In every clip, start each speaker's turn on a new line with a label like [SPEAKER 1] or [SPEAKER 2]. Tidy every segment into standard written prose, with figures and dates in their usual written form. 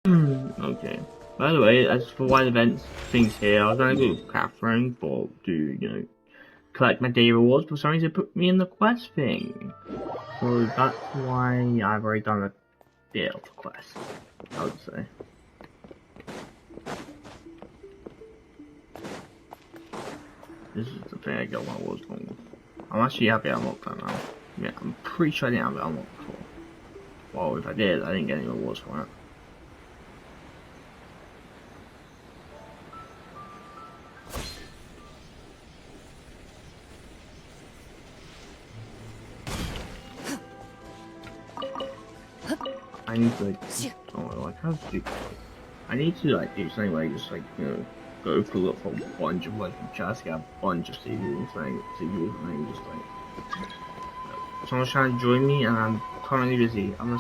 [SPEAKER 1] Okay. By the way, as for why events things here, I was gonna go with Catherine for collect my daily rewards, but for some reason it put me in the quest thing. So that's why I've already done a bit of the quest, I would say. This is the thing I got my rewards going with. I'm actually happy I unlocked that now. Yeah, I'm pretty sure I didn't have it unlocked before. Well, if I did, I didn't get any rewards for it. I need to I need to do something where I just go for a bunch of chests, get a bunch of CVs and just someone's trying to join me and I'm currently busy.
[SPEAKER 2] You're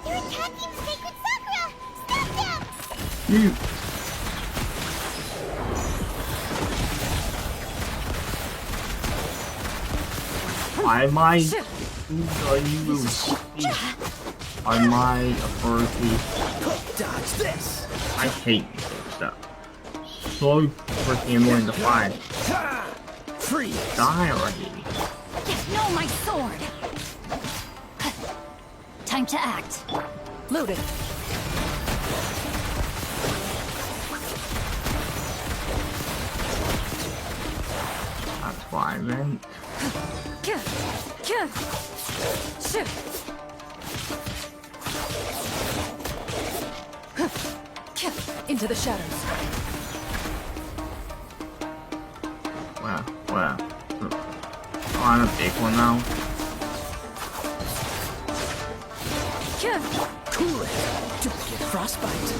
[SPEAKER 2] attacking Sacred Sakura! Stop them!
[SPEAKER 1] I might on my authority.
[SPEAKER 3] Dodge this.
[SPEAKER 1] I hate this stuff. So freaking annoying to find.
[SPEAKER 3] Freeze.
[SPEAKER 1] Die already.
[SPEAKER 2] No, my sword! Time to act.
[SPEAKER 3] Loaded.
[SPEAKER 1] That's what I meant.
[SPEAKER 3] Into the shadows.
[SPEAKER 1] Where? Oh, I'm a big one now.
[SPEAKER 3] Cool it. Don't get frostbite.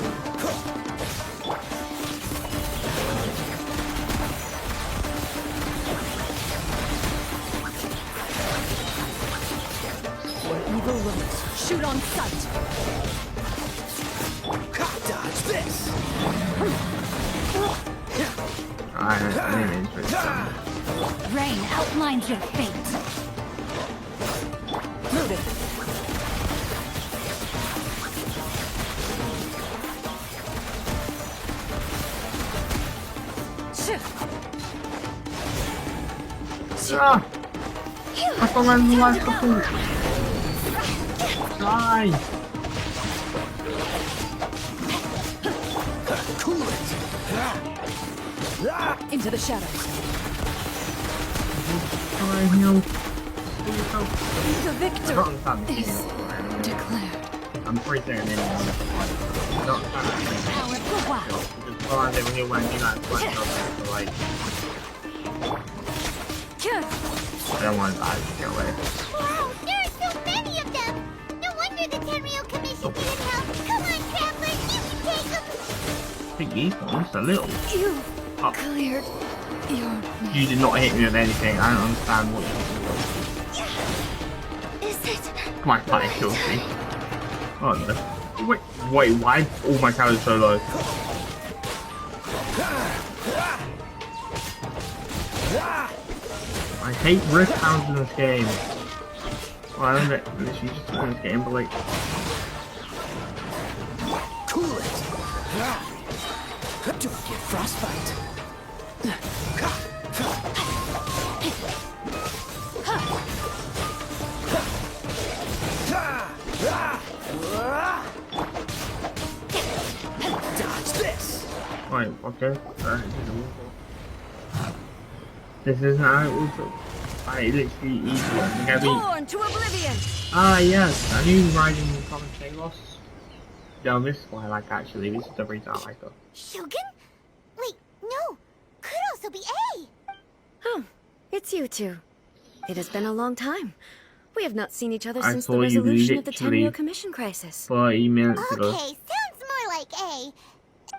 [SPEAKER 3] Where evil lurks, shoot on sight. Dodge this.
[SPEAKER 1] I didn't mean to
[SPEAKER 2] Rain outlines your fate.
[SPEAKER 3] Loaded.
[SPEAKER 1] Ah! I thought I was like fucking die!
[SPEAKER 3] Cool it. Into the shadows.
[SPEAKER 1] Alright, no.
[SPEAKER 3] The victor is declared.
[SPEAKER 1] I'm pretty certain anyone don't
[SPEAKER 2] Power for what?
[SPEAKER 1] just realize that when you went, you're not quite so like I don't want to die to get away.
[SPEAKER 2] Wow, there are so many of them! No wonder the Tenryou Commission didn't help. Come on, Traveler, you can take them!
[SPEAKER 1] Take these ones, a little.
[SPEAKER 3] You
[SPEAKER 1] Oh.
[SPEAKER 3] cleared your...
[SPEAKER 1] You did not hit me with anything. I don't understand what you're
[SPEAKER 2] Is it?
[SPEAKER 1] My fight killed me. Oh no. Wait, why all my characters so low? I hate rift hounds in this game. Well, I don't know, literally just in this game, but like...
[SPEAKER 3] Cool it. Don't get frostbite. Dodge this.
[SPEAKER 1] Wait, okay. This isn't how it was. I literally easy.
[SPEAKER 3] Born to oblivion.
[SPEAKER 1] Ah yes, I knew riding common Talos. Yeah, this is what I like actually. This is the reason I like her.
[SPEAKER 2] Shogun? Wait, no. Could also be A.
[SPEAKER 4] Oh, it's you two. It has been a long time. We have not seen each other
[SPEAKER 1] I
[SPEAKER 4] since
[SPEAKER 1] saw
[SPEAKER 4] the
[SPEAKER 1] you
[SPEAKER 4] resolution of the
[SPEAKER 1] literally
[SPEAKER 4] Tenryou Commission crisis.
[SPEAKER 1] 30 minutes ago.
[SPEAKER 2] Okay, sounds more like A.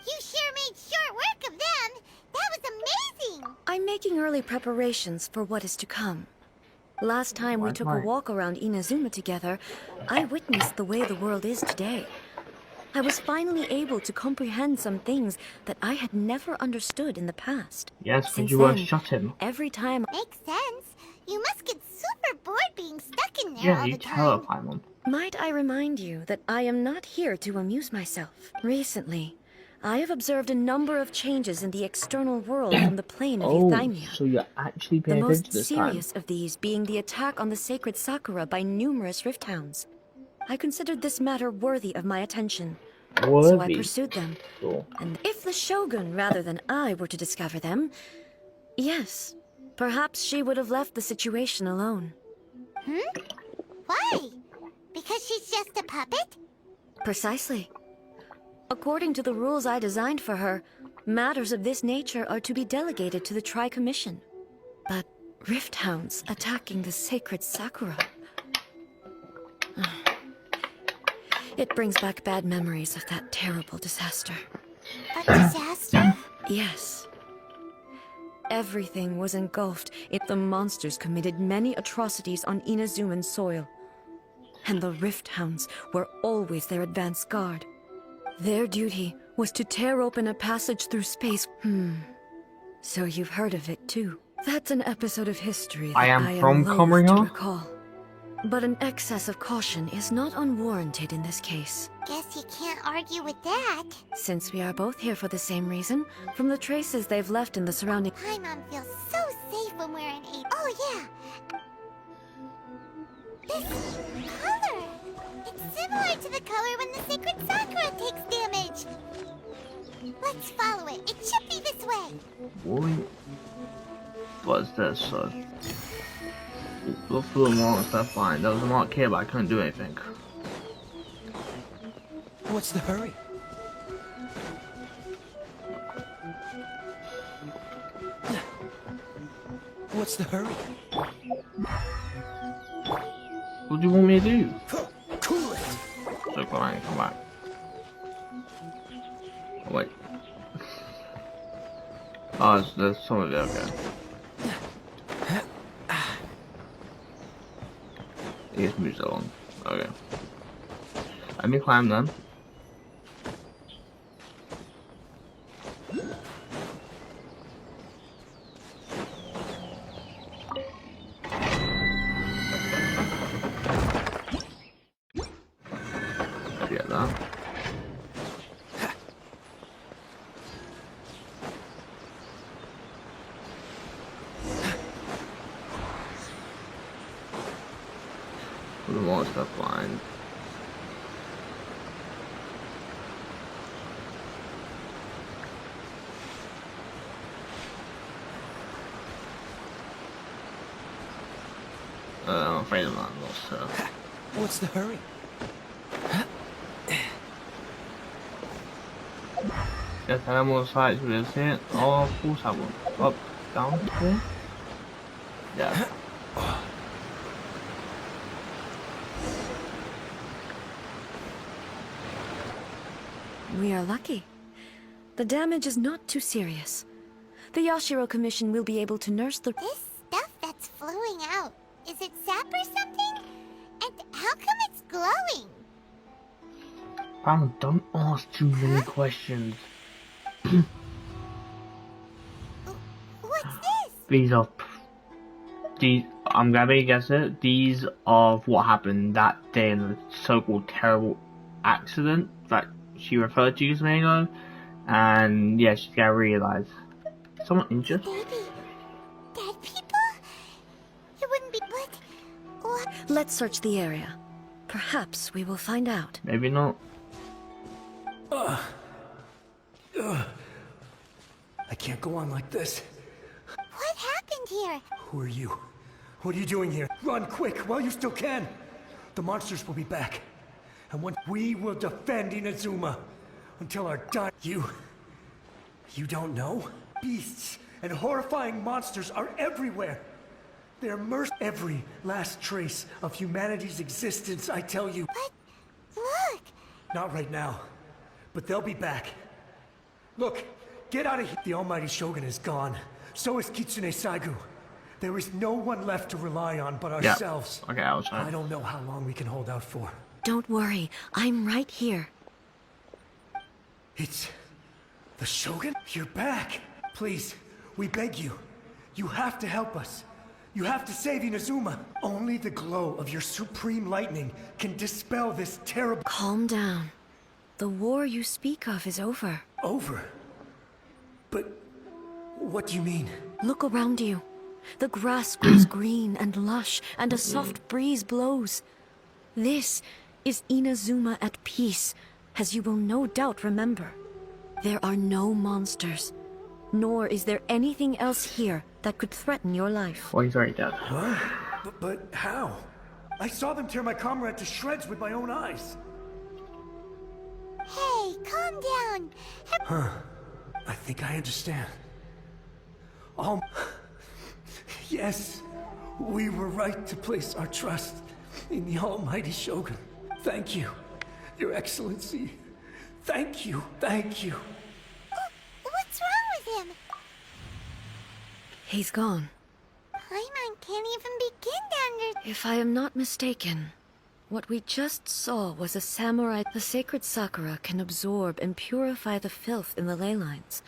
[SPEAKER 2] You sure made short work of them. That was amazing.
[SPEAKER 4] I'm making early preparations for what is to come. Last time we took a walk around Inazuma together, I witnessed the way the world is today. I was finally able to comprehend some things that I had never understood in the past.
[SPEAKER 1] Yes, but
[SPEAKER 4] Since
[SPEAKER 1] you were
[SPEAKER 4] then,
[SPEAKER 1] shut him.
[SPEAKER 4] every time
[SPEAKER 2] Makes sense. You must get super bored being stuck in there
[SPEAKER 1] Yeah,
[SPEAKER 2] all
[SPEAKER 1] you
[SPEAKER 2] the time.
[SPEAKER 1] terrify them.
[SPEAKER 4] Might I remind you that I am not here to amuse myself. Recently, I have observed a number of changes in the external world from the plane of
[SPEAKER 1] Oh,
[SPEAKER 4] Euthymia.
[SPEAKER 1] so you're actually
[SPEAKER 4] The
[SPEAKER 1] paying attention
[SPEAKER 4] most
[SPEAKER 1] this time.
[SPEAKER 4] serious of these being the attack on the sacred Sakura by numerous rift hounds. I considered this matter worthy of my attention, so I
[SPEAKER 1] Worthy.
[SPEAKER 4] pursued them.
[SPEAKER 1] Sure.
[SPEAKER 4] And if the shogun rather than I were to discover them, yes, perhaps she would have left the situation alone.
[SPEAKER 2] Why? Because she's just a puppet?
[SPEAKER 4] Precisely. According to the rules I designed for her, matters of this nature are to be delegated to the Tri-Commission. But rift hounds attacking the sacred Sakura... It brings back bad memories of that terrible disaster.
[SPEAKER 2] A disaster?
[SPEAKER 4] Yes. Everything was engulfed. The monsters committed many atrocities on Inazuman soil. And the rift hounds were always their advance guard. Their duty was to tear open a passage through space. So you've heard of it too. That's an episode of history that
[SPEAKER 1] I am from
[SPEAKER 4] loath
[SPEAKER 1] Corinna.
[SPEAKER 4] to recall. But an excess of caution is not unwarranted in this case.
[SPEAKER 2] Guess you can't argue with that.
[SPEAKER 4] Since we are both here for the same reason, from the traces they've left in the surrounding...
[SPEAKER 2] Paimon feels so safe when we're in a... Oh, yeah. This color. It's similar to the color when the sacred Sakura takes damage. Let's follow it. It should be this way.
[SPEAKER 1] What? What's this? Look for the monster, fine. There was a mark here, but I couldn't do anything.
[SPEAKER 3] What's the hurry? What's the hurry?
[SPEAKER 1] What do you want me to do?
[SPEAKER 3] Cool it!
[SPEAKER 1] So come on, come back. Oh, wait. Oh, there's some of it, okay. He just moves along. Okay. Let me climb then. Get that. The monster fine. I'm afraid I'm not lost, so.
[SPEAKER 3] What's the hurry?
[SPEAKER 1] Yes, I have more sights with this here. Oh, of course I will. Up, down, here. Yeah.
[SPEAKER 4] We are lucky. The damage is not too serious. The Yashiro Commission will be able to nurse the...
[SPEAKER 2] This stuff that's flowing out. Is it sap or something? And how come it's glowing?
[SPEAKER 1] Pam, don't ask too many questions.
[SPEAKER 2] What's this?
[SPEAKER 1] These are... I'm gonna guess it. These are what happened that day in the so-called terrible accident that she referred to just a minute ago. And yeah, she's gonna realize. Someone injured?
[SPEAKER 2] Baby. Dead people? It wouldn't be, but... What?
[SPEAKER 4] Let's search the area. Perhaps we will find out.
[SPEAKER 1] Maybe not.
[SPEAKER 3] I can't go on like this.
[SPEAKER 2] What happened here?
[SPEAKER 3] Who are you? What are you doing here? Run quick while you still can. The monsters will be back. And when we will defend Inazuma until our die. You don't know? Beasts and horrifying monsters are everywhere. They're every last trace of humanity's existence, I tell you.
[SPEAKER 2] But... Look!
[SPEAKER 3] Not right now. But they'll be back. Look, get out of here. The almighty Shogun is gone. So is Kitsune Saigu. There is no one left to rely on but ourselves.
[SPEAKER 1] Okay, I'll try.
[SPEAKER 3] I don't know how long we can hold out for.
[SPEAKER 4] Don't worry, I'm right here.
[SPEAKER 3] It's... the Shogun? You're back. Please, we beg you. You have to help us. You have to save Inazuma. Only the glow of your supreme lightning can dispel this terrible...
[SPEAKER 4] Calm down. The war you speak of is over.
[SPEAKER 3] Over? But what do you mean?
[SPEAKER 4] Look around you. The grass grows green and lush, and a soft breeze blows. This is Inazuma at peace, as you will no doubt remember. There are no monsters, nor is there anything else here that could threaten your life.
[SPEAKER 1] Oh, he's already dead.
[SPEAKER 3] What? But how? I saw them tear my comrade to shreds with my own eyes.
[SPEAKER 2] Hey, calm down.
[SPEAKER 3] I think I understand. Yes, we were right to place our trust in the almighty Shogun. Thank you, Your Excellency. Thank you, thank you.
[SPEAKER 2] What's wrong with him?
[SPEAKER 4] He's gone.
[SPEAKER 2] Paimon can't even begin to understand.
[SPEAKER 4] If I am not mistaken, what we just saw was a samurai. The sacred Sakura can absorb and purify the filth in the ley lines.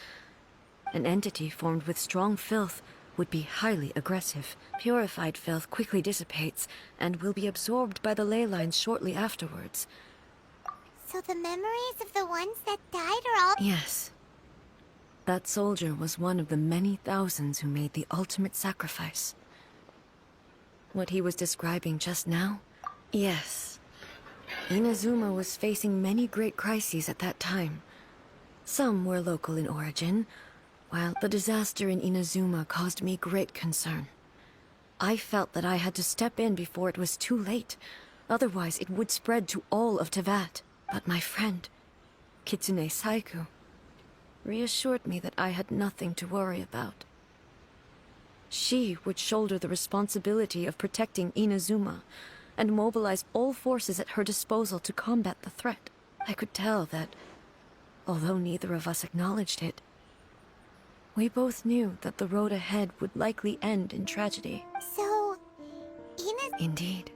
[SPEAKER 4] An entity formed with strong filth would be highly aggressive. Purified filth quickly dissipates and will be absorbed by the ley lines shortly afterwards.
[SPEAKER 2] So the memories of the ones that died are all...
[SPEAKER 4] Yes. That soldier was one of the many thousands who made the ultimate sacrifice. What he was describing just now? Yes. Inazuma was facing many great crises at that time. Some were local in origin, while the disaster in Inazuma caused me great concern. I felt that I had to step in before it was too late, otherwise it would spread to all of Teyvat. But my friend, Kitsune Saiku, reassured me that I had nothing to worry about. She would shoulder the responsibility of protecting Inazuma, and mobilize all forces at her disposal to combat the threat. I could tell that, although neither of us acknowledged it, we both knew that the road ahead would likely end in tragedy.
[SPEAKER 2] So...
[SPEAKER 4] Indeed.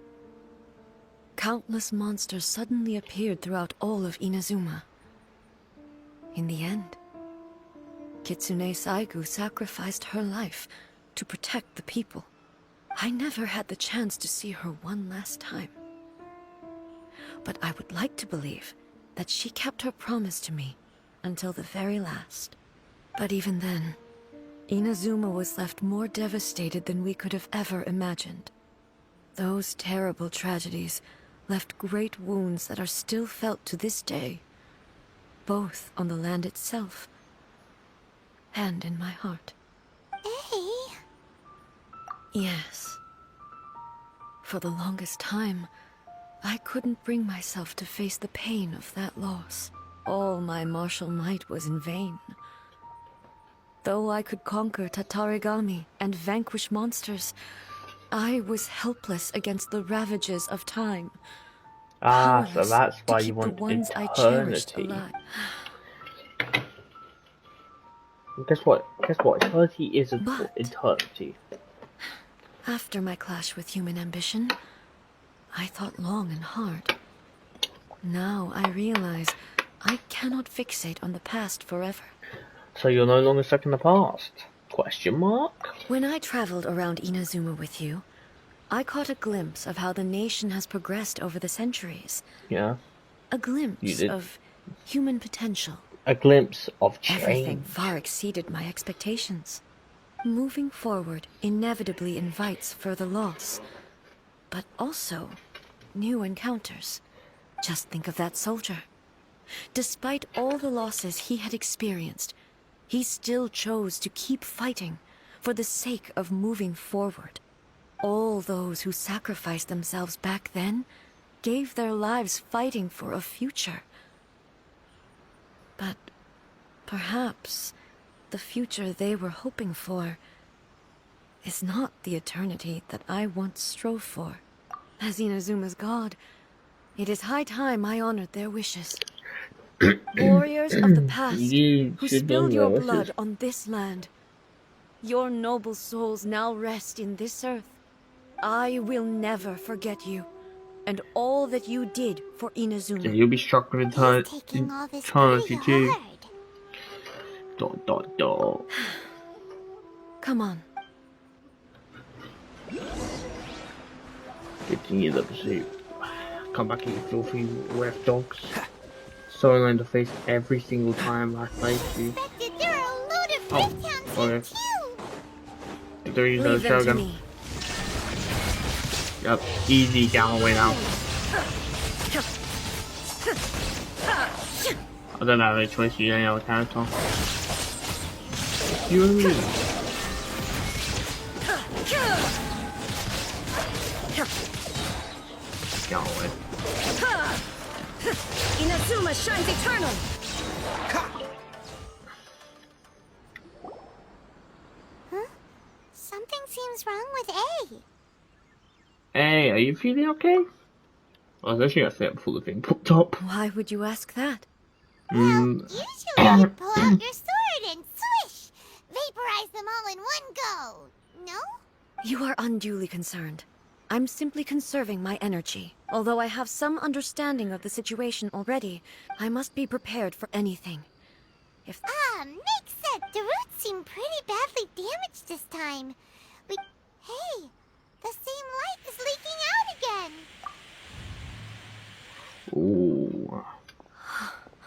[SPEAKER 4] Countless monsters suddenly appeared throughout all of Inazuma. In the end, Kitsune Saigu sacrificed her life to protect the people. I never had the chance to see her one last time. But I would like to believe that she kept her promise to me until the very last. But even then, Inazuma was left more devastated than we could have ever imagined. Those terrible tragedies left great wounds that are still felt to this day, both on the land itself and in my heart.
[SPEAKER 2] Hey.
[SPEAKER 4] Yes. For the longest time, I couldn't bring myself to face the pain of that loss. All my martial might was in vain. Though I could conquer Tatarigami and vanquish monsters, I was helpless against the ravages of time.
[SPEAKER 1] Ah, so
[SPEAKER 4] Powerless
[SPEAKER 1] that's why
[SPEAKER 4] to
[SPEAKER 1] you
[SPEAKER 4] keep
[SPEAKER 1] want
[SPEAKER 4] the ones I cherished
[SPEAKER 1] eternity.
[SPEAKER 4] alive.
[SPEAKER 1] Guess what? Eternity isn't
[SPEAKER 4] But-
[SPEAKER 1] eternity.
[SPEAKER 4] After my clash with human ambition, I thought long and hard. Now I realize I cannot fixate on the past forever.
[SPEAKER 1] So you're no longer stuck in the past? Question mark?
[SPEAKER 4] When I traveled around Inazuma with you, I caught a glimpse of how the nation has progressed over the centuries.
[SPEAKER 1] Yeah.
[SPEAKER 4] A
[SPEAKER 1] You
[SPEAKER 4] glimpse
[SPEAKER 1] did.
[SPEAKER 4] of human potential.
[SPEAKER 1] A glimpse of
[SPEAKER 4] Everything
[SPEAKER 1] change.
[SPEAKER 4] far exceeded my expectations. Moving forward inevitably invites further loss, but also new encounters. Just think of that soldier. Despite all the losses he had experienced, he still chose to keep fighting for the sake of moving forward. All those who sacrificed themselves back then gave their lives fighting for a future. But perhaps the future they were hoping for is not the eternity that I once strove for. As Inazuma's god, it is high time I honored their wishes. Warriors of the past
[SPEAKER 1] You
[SPEAKER 4] who
[SPEAKER 1] should
[SPEAKER 4] spilled
[SPEAKER 1] know
[SPEAKER 4] your
[SPEAKER 1] this.
[SPEAKER 4] blood on this land, your noble souls now rest in this earth. I will never forget you, and all that you did for
[SPEAKER 1] So
[SPEAKER 4] Inazuma.
[SPEAKER 1] you'll be struck with
[SPEAKER 2] He's taking all this
[SPEAKER 1] eternity
[SPEAKER 2] pretty
[SPEAKER 1] too.
[SPEAKER 2] hard.
[SPEAKER 1] Dot dot dot.
[SPEAKER 4] Come on.
[SPEAKER 1] Continue the pursuit. Come back, you filthy wet dogs. So annoying to face every single time I face you.
[SPEAKER 2] Expected there are a load of
[SPEAKER 1] Oh,
[SPEAKER 2] Greyhounds here
[SPEAKER 1] okay.
[SPEAKER 2] too.
[SPEAKER 1] Don't use
[SPEAKER 4] Leave
[SPEAKER 1] the
[SPEAKER 4] them to
[SPEAKER 1] shogun.
[SPEAKER 4] me.
[SPEAKER 1] Yep, easy Galloway now. I don't have any choice to use any other character. You. Galloway.
[SPEAKER 4] Inazuma shines eternal.
[SPEAKER 2] Something seems wrong with A.
[SPEAKER 1] Hey, are you feeling okay? I was actually gonna say it before the thing popped up.
[SPEAKER 4] Why would you ask that?
[SPEAKER 2] Well, usually you pull out your sword and swish! Vaporize them all in one go! No?
[SPEAKER 4] You are unduly concerned. I'm simply conserving my energy. Although I have some understanding of the situation already, I must be prepared for anything. If
[SPEAKER 2] Makes sense. The roots seem pretty badly damaged this time. Hey, the same light is leaking out again!
[SPEAKER 1] Ooh.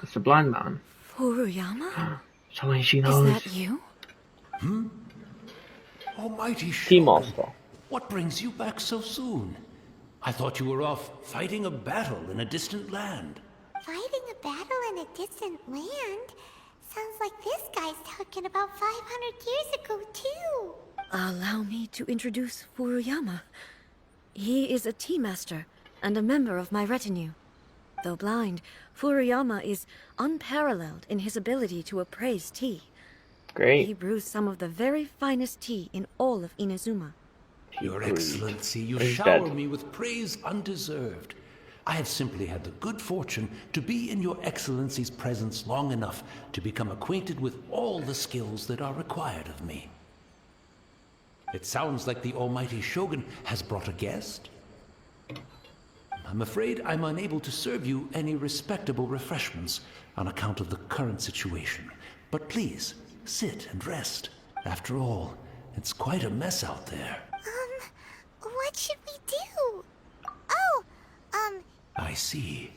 [SPEAKER 1] It's a blind man.
[SPEAKER 4] Furuyama?
[SPEAKER 1] Something she
[SPEAKER 4] Is
[SPEAKER 1] knows.
[SPEAKER 4] that you?
[SPEAKER 3] Almighty
[SPEAKER 1] Tea
[SPEAKER 3] Shogun,
[SPEAKER 1] Master.
[SPEAKER 3] what brings you back so soon? I thought you were off fighting a battle in a distant land.
[SPEAKER 2] Fighting a battle in a distant land? Sounds like this guy's talking about 500 years ago, too.
[SPEAKER 4] Allow me to introduce Furuyama. He is a tea master and a member of my retinue. Though blind, Furuyama is unparalleled in his ability to appraise tea. He
[SPEAKER 1] Great.
[SPEAKER 4] brews some of the very finest tea in all of Inazuma.
[SPEAKER 3] Your Excellency, you
[SPEAKER 1] He's
[SPEAKER 3] shower
[SPEAKER 1] dead.
[SPEAKER 3] me with praise undeserved. I have simply had the good fortune to be in your Excellency's presence long enough to become acquainted with all the skills that are required of me. It sounds like the Almighty Shogun has brought a guest. I'm afraid I'm unable to serve you any respectable refreshments on account of the current situation. But please, sit and rest. After all, it's quite a mess out there.
[SPEAKER 2] What should we do?
[SPEAKER 3] I see.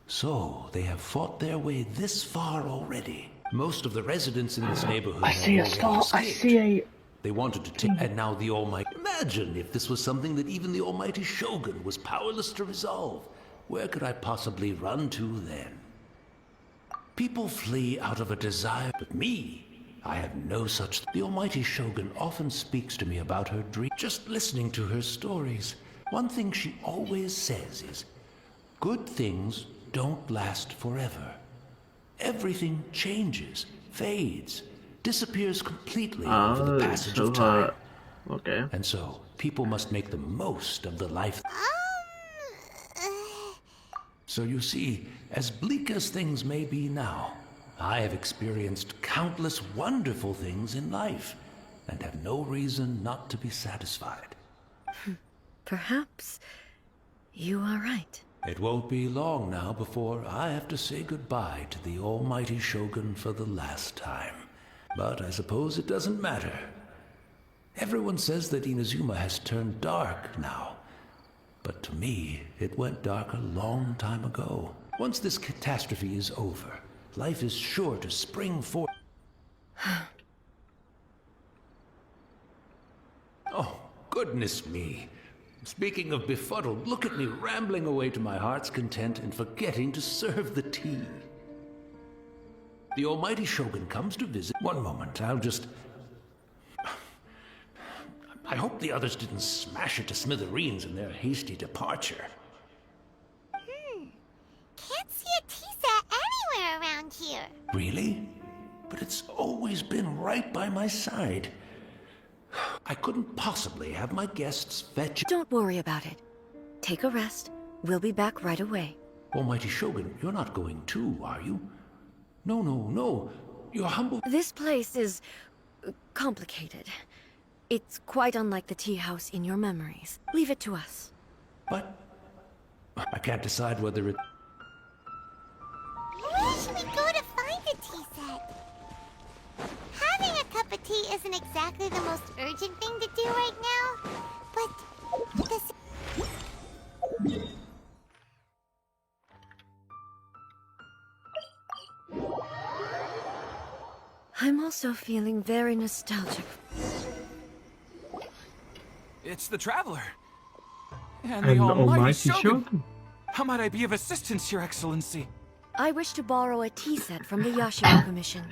[SPEAKER 3] So, they have fought their way this far already. Most of the residents in this neighborhood
[SPEAKER 1] I see a
[SPEAKER 3] have
[SPEAKER 1] star.
[SPEAKER 3] already
[SPEAKER 1] I
[SPEAKER 3] escaped.
[SPEAKER 1] see a.
[SPEAKER 3] They wanted to take, and now the Almighty. Imagine if this was something that even the Almighty Shogun was powerless to resolve. Where could I possibly run to then? People flee out of a desire, but me, I have no such. The Almighty Shogun often speaks to me about her dream. Just listening to her stories, one thing she always says is, good things don't last forever. Everything changes, fades, disappears completely over the passage of time.
[SPEAKER 1] Okay.
[SPEAKER 3] And so, people must make the most of the life. So you see, as bleak as things may be now, I have experienced countless wonderful things in life, and have no reason not to be satisfied.
[SPEAKER 4] Perhaps you are right.
[SPEAKER 3] It won't be long now before I have to say goodbye to the Almighty Shogun for the last time. But I suppose it doesn't matter. Everyone says that Inazuma has turned dark now. But to me, it went dark a long time ago. Once this catastrophe is over, life is sure to spring forth. Oh, goodness me. Speaking of befuddled, look at me rambling away to my heart's content and forgetting to serve the tea. The Almighty Shogun comes to visit. One moment, I'll just... I hope the others didn't smash it to smithereens in their hasty departure.
[SPEAKER 2] Can't see a tea set anywhere around here.
[SPEAKER 3] Really? But it's always been right by my side. I couldn't possibly have my guests fetch...
[SPEAKER 4] Don't worry about it. Take a rest. We'll be back right away.
[SPEAKER 3] Almighty Shogun, you're not going too, are you? No, no, no. Your humble...
[SPEAKER 4] This place is complicated. It's quite unlike the tea house in your memories. Leave it to us.
[SPEAKER 3] But... I can't decide whether it...
[SPEAKER 2] Where should we go to find a tea set? Having a cup of tea isn't exactly the most urgent thing to do right now, but
[SPEAKER 4] I'm also feeling very nostalgic.
[SPEAKER 5] It's the Traveler. And
[SPEAKER 1] And
[SPEAKER 5] the
[SPEAKER 1] the
[SPEAKER 5] Almighty
[SPEAKER 1] Almighty
[SPEAKER 5] Shogun.
[SPEAKER 1] Shogun.
[SPEAKER 5] How might I be of assistance, Your Excellency?
[SPEAKER 4] I wish to borrow a tea set from the Yashiro Commission.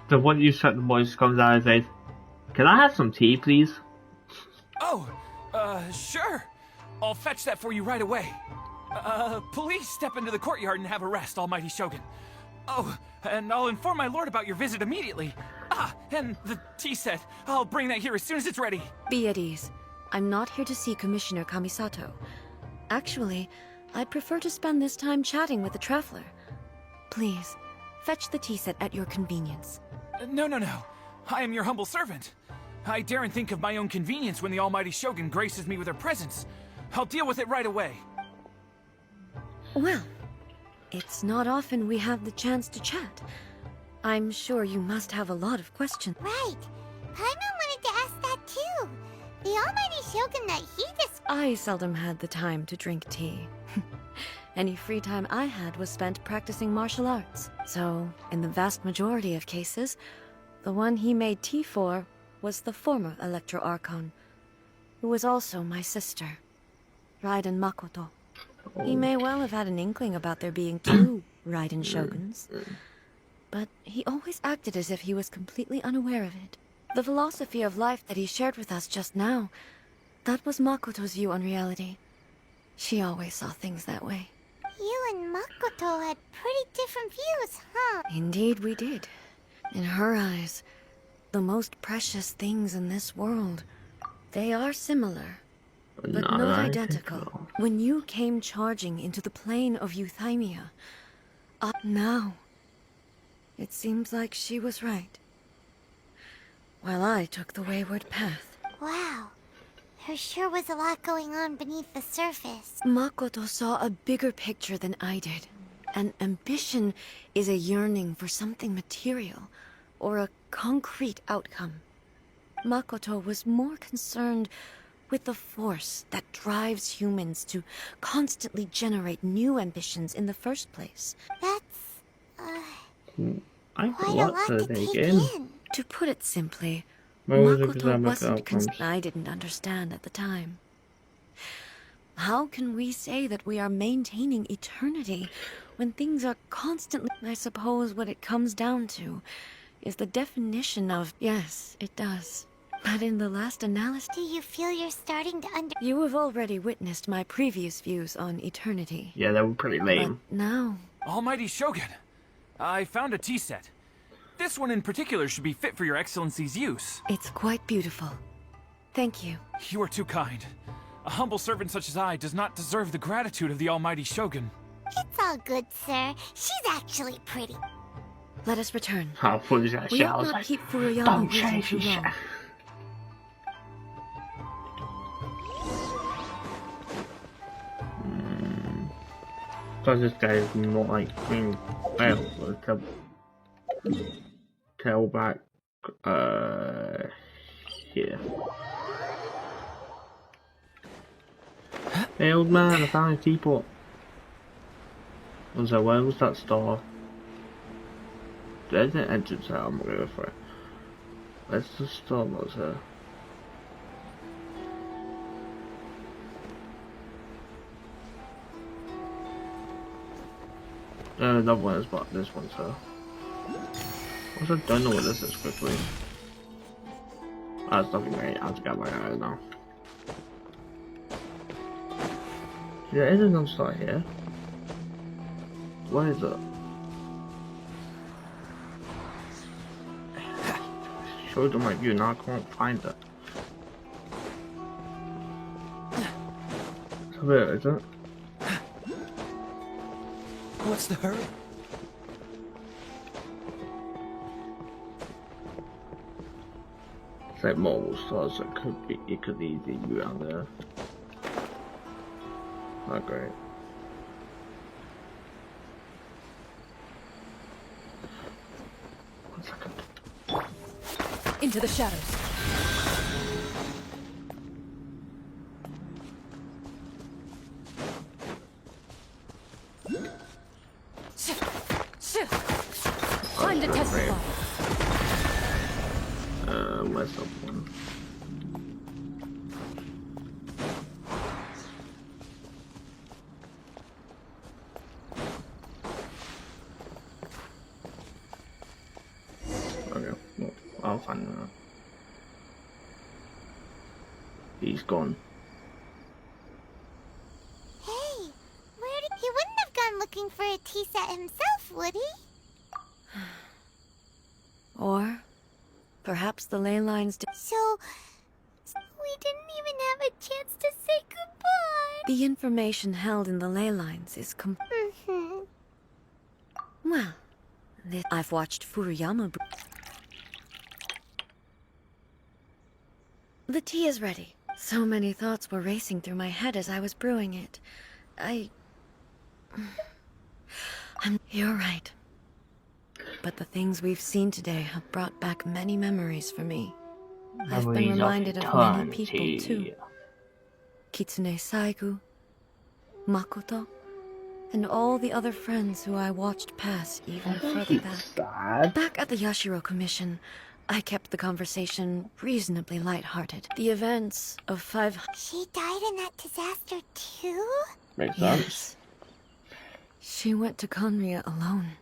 [SPEAKER 1] The one you shut the voice comes out and says, "Can I have some tea, please?"
[SPEAKER 5] Oh, sure. I'll fetch that for you right away. Please step into the courtyard and have a rest, Almighty Shogun. Oh, and I'll inform my lord about your visit immediately. Ah, and the tea set. I'll bring that here as soon as it's ready.
[SPEAKER 4] Be at ease. I'm not here to see Commissioner Kamisato. Actually, I'd prefer to spend this time chatting with the Traveler. Please, fetch the tea set at your convenience.
[SPEAKER 5] No. I am your humble servant. I daren't think of my own convenience when the Almighty Shogun graces me with her presence. I'll deal with it right away.
[SPEAKER 4] Well, it's not often we have the chance to chat. I'm sure you must have a lot of questions.
[SPEAKER 2] Right. Paimon wanted to ask that too. The Almighty Shogun that he just...
[SPEAKER 4] I seldom had the time to drink tea. Any free time I had was spent practicing martial arts. So, in the vast majority of cases, the one he made tea for was the former Electro Archon, who was also my sister, Raiden Makoto. He may well have had an inkling about there being two Raiden Shoguns, but he always acted as if he was completely unaware of it. The philosophy of life that he shared with us just now, that was Makoto's view on reality. She always saw things that way.
[SPEAKER 2] You and Makoto had pretty different views, huh?
[SPEAKER 4] Indeed we did. In her eyes, the most precious things in this world, they are similar, but not identical. When you came charging into the plane of Euthymia, up now, it seems like she was right, while I took the wayward path.
[SPEAKER 2] Wow. There sure was a lot going on beneath the surface.
[SPEAKER 4] Makoto saw a bigger picture than I did. An ambition is a yearning for something material, or a concrete outcome. Makoto was more concerned with the force that drives humans to constantly generate new ambitions in the first place.
[SPEAKER 2] That's,
[SPEAKER 1] I
[SPEAKER 2] quite a lot to take in.
[SPEAKER 4] To put it simply,
[SPEAKER 1] What was it
[SPEAKER 4] Makoto
[SPEAKER 1] about
[SPEAKER 4] wasn't
[SPEAKER 1] outcomes?
[SPEAKER 4] I didn't understand at the time. How can we say that we are maintaining eternity when things are constantly... I suppose what it comes down to is the definition of... Yes, it does. But in the last analysis...
[SPEAKER 2] Do you feel you're starting to
[SPEAKER 4] You have already witnessed my previous views on eternity.
[SPEAKER 1] Yeah, they were pretty lame.
[SPEAKER 4] But now...
[SPEAKER 5] Almighty Shogun, I found a tea set. This one in particular should be fit for your Excellency's use.
[SPEAKER 4] It's quite beautiful. Thank you.
[SPEAKER 5] You are too kind. A humble servant such as I does not deserve the gratitude of the Almighty Shogun.
[SPEAKER 2] It's all good, sir. She's actually pretty.
[SPEAKER 4] Let us return.
[SPEAKER 1] How foolish that
[SPEAKER 4] We
[SPEAKER 1] shit. I
[SPEAKER 4] ought
[SPEAKER 1] was
[SPEAKER 4] not
[SPEAKER 1] like,
[SPEAKER 4] keep Furuyama
[SPEAKER 1] don't
[SPEAKER 4] waiting
[SPEAKER 1] chase
[SPEAKER 4] too
[SPEAKER 1] shit.
[SPEAKER 4] long.
[SPEAKER 1] Because this guy is not like being tail back here. Hey old man, I found a teapot. So where was that star? There's an entrance out, I'm gonna go for it. Where's the star was here? Another one is but this one, so. Also don't know what this is quickly. That's nothing great, I have to get my eye now. There is another star here. What is it? Showed them my view, now I can't find it. So where is it?
[SPEAKER 5] What's the hurry?
[SPEAKER 1] It's like multiple stars, so it could easily be around there. Not great. One second.
[SPEAKER 4] Into the shadows. Time to testify.
[SPEAKER 1] Where's the one? Okay, well, I'll find him now. He's gone.
[SPEAKER 2] Hey, where did he wouldn't have gone looking for a tea set himself, would he?
[SPEAKER 4] Or perhaps the ley lines
[SPEAKER 2] So we didn't even have a chance to say goodbye.
[SPEAKER 4] the information held in the ley lines is
[SPEAKER 2] Mm-hmm.
[SPEAKER 4] well, I've watched Furuyama The tea is ready. So many thoughts were racing through my head as I was brewing it. You're right. But the things we've seen today have brought back many memories for me. I've been
[SPEAKER 1] Memories
[SPEAKER 4] reminded of many people,
[SPEAKER 1] eternity.
[SPEAKER 4] too. Kitsune Saigu, Makoto, and all the other friends who I watched pass even further back.
[SPEAKER 1] Sad.
[SPEAKER 4] Back at the Yashiro Commission, I kept the conversation reasonably lighthearted. The events of 5...
[SPEAKER 2] She died in that disaster too?
[SPEAKER 1] Makes sense.
[SPEAKER 4] Yes. She went to Conria alone,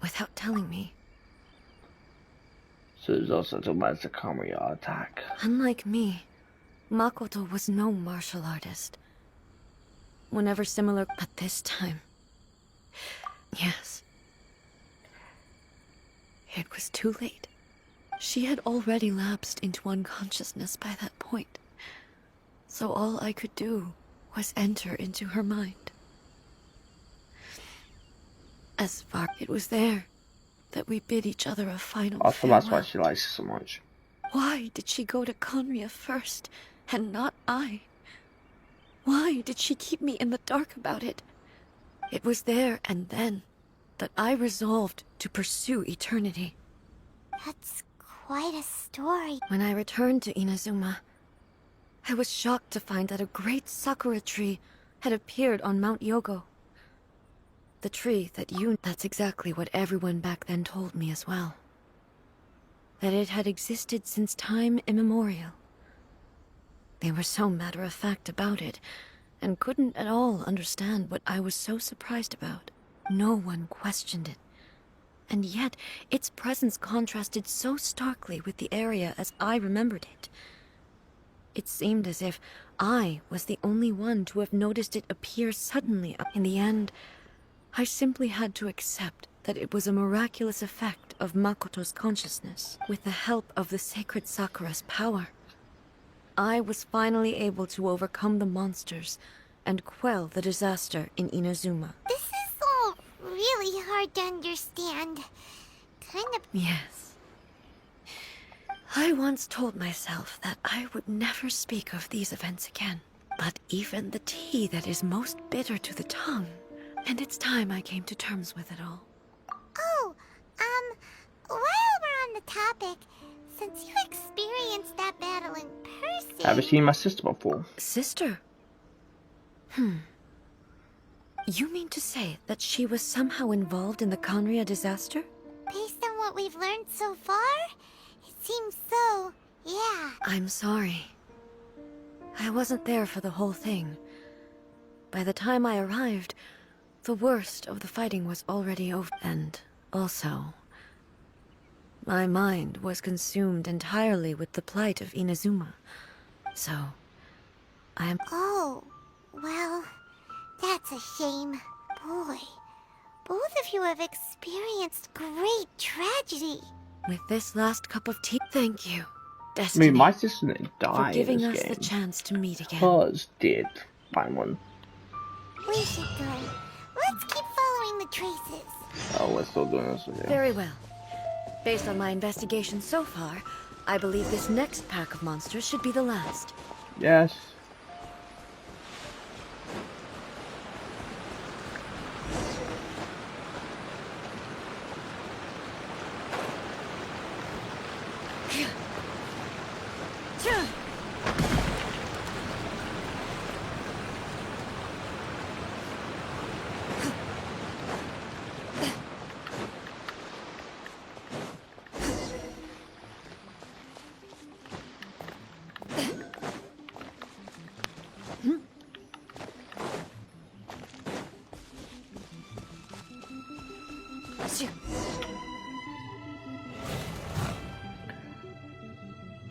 [SPEAKER 4] without telling me.
[SPEAKER 1] So there's also talking about the Kamiya attack.
[SPEAKER 4] Unlike me, Makoto was no martial artist. Whenever similar, but this time... Yes. It was too late. She had already lapsed into unconsciousness by that point. So all I could do was enter into her mind. As far it was there that we bid each other a final
[SPEAKER 1] I thought that's why
[SPEAKER 4] farewell.
[SPEAKER 1] she likes it so much.
[SPEAKER 4] Why did she go to Conria first, and not I? Why did she keep me in the dark about it? It was there and then that I resolved to pursue eternity.
[SPEAKER 2] That's quite a story.
[SPEAKER 4] When I returned to Inazuma, I was shocked to find that a great sakura tree had appeared on Mount Yogo. The tree that that's exactly what everyone back then told me as well. That it had existed since time immemorial. They were so matter-of-fact about it, and couldn't at all understand what I was so surprised about. No one questioned it. And yet, its presence contrasted so starkly with the area as I remembered it. It seemed as if I was the only one to have noticed it appear suddenly. In the end, I simply had to accept that it was a miraculous effect of Makoto's consciousness. With the help of the sacred Sakura's power, I was finally able to overcome the monsters and quell the disaster in Inazuma.
[SPEAKER 2] This is all really hard to understand. Kind of...
[SPEAKER 4] Yes. I once told myself that I would never speak of these events again. But even the tea that is most bitter to the tongue, and it's time I came to terms with it all.
[SPEAKER 2] Oh, while we're on the topic, since you experienced that battle in person...
[SPEAKER 1] Have you seen my sister before?
[SPEAKER 4] Sister? You mean to say that she was somehow involved in the Conria disaster?
[SPEAKER 2] Based on what we've learned so far, it seems so, yeah.
[SPEAKER 4] I'm sorry. I wasn't there for the whole thing. By the time I arrived, the worst of the fighting was already over. And also, my mind was consumed entirely with the plight of Inazuma. So,
[SPEAKER 2] Oh, well, that's a shame. Boy, both of you have experienced great tragedy.
[SPEAKER 4] with this last cup of tea, thank you,
[SPEAKER 1] I
[SPEAKER 4] Destiny,
[SPEAKER 1] mean, my sister didn't
[SPEAKER 4] for
[SPEAKER 1] die in
[SPEAKER 4] giving
[SPEAKER 1] this
[SPEAKER 4] us
[SPEAKER 1] game.
[SPEAKER 4] the chance to meet again.
[SPEAKER 1] Hers did. Find one.
[SPEAKER 2] We should go. Let's keep following the traces.
[SPEAKER 1] Oh, we're still doing this with you.
[SPEAKER 4] Very well. Based on my investigation so far, I believe this next pack of monsters should be the last.
[SPEAKER 1] Yes.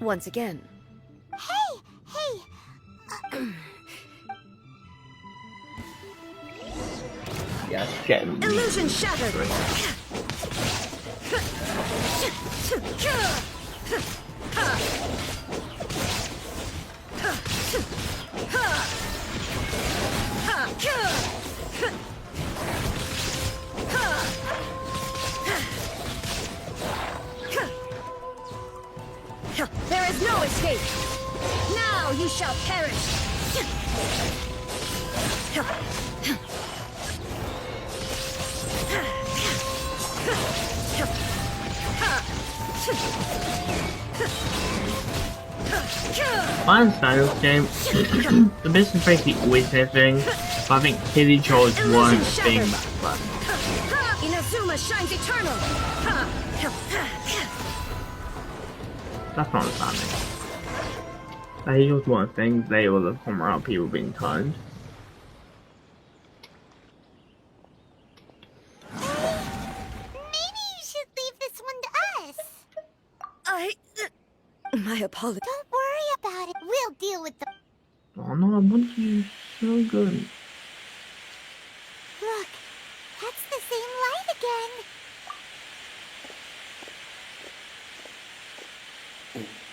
[SPEAKER 4] Once again.
[SPEAKER 2] Hey!
[SPEAKER 1] Yes, get him.
[SPEAKER 4] Illusion shattered! There is no escape! Now you shall perish!
[SPEAKER 1] I understand this game. The business is basically always their thing, but I think Kitty Trolls weren't being back.
[SPEAKER 4] Inazuma shines eternal!
[SPEAKER 1] That's not understanding. They just weren't things, they were the former around people being turned.
[SPEAKER 2] Maybe you should leave this one to us.
[SPEAKER 4] My apologies.
[SPEAKER 2] Don't worry about it. We'll deal with the...
[SPEAKER 1] Oh no, I want you so good.
[SPEAKER 2] Look, that's the same light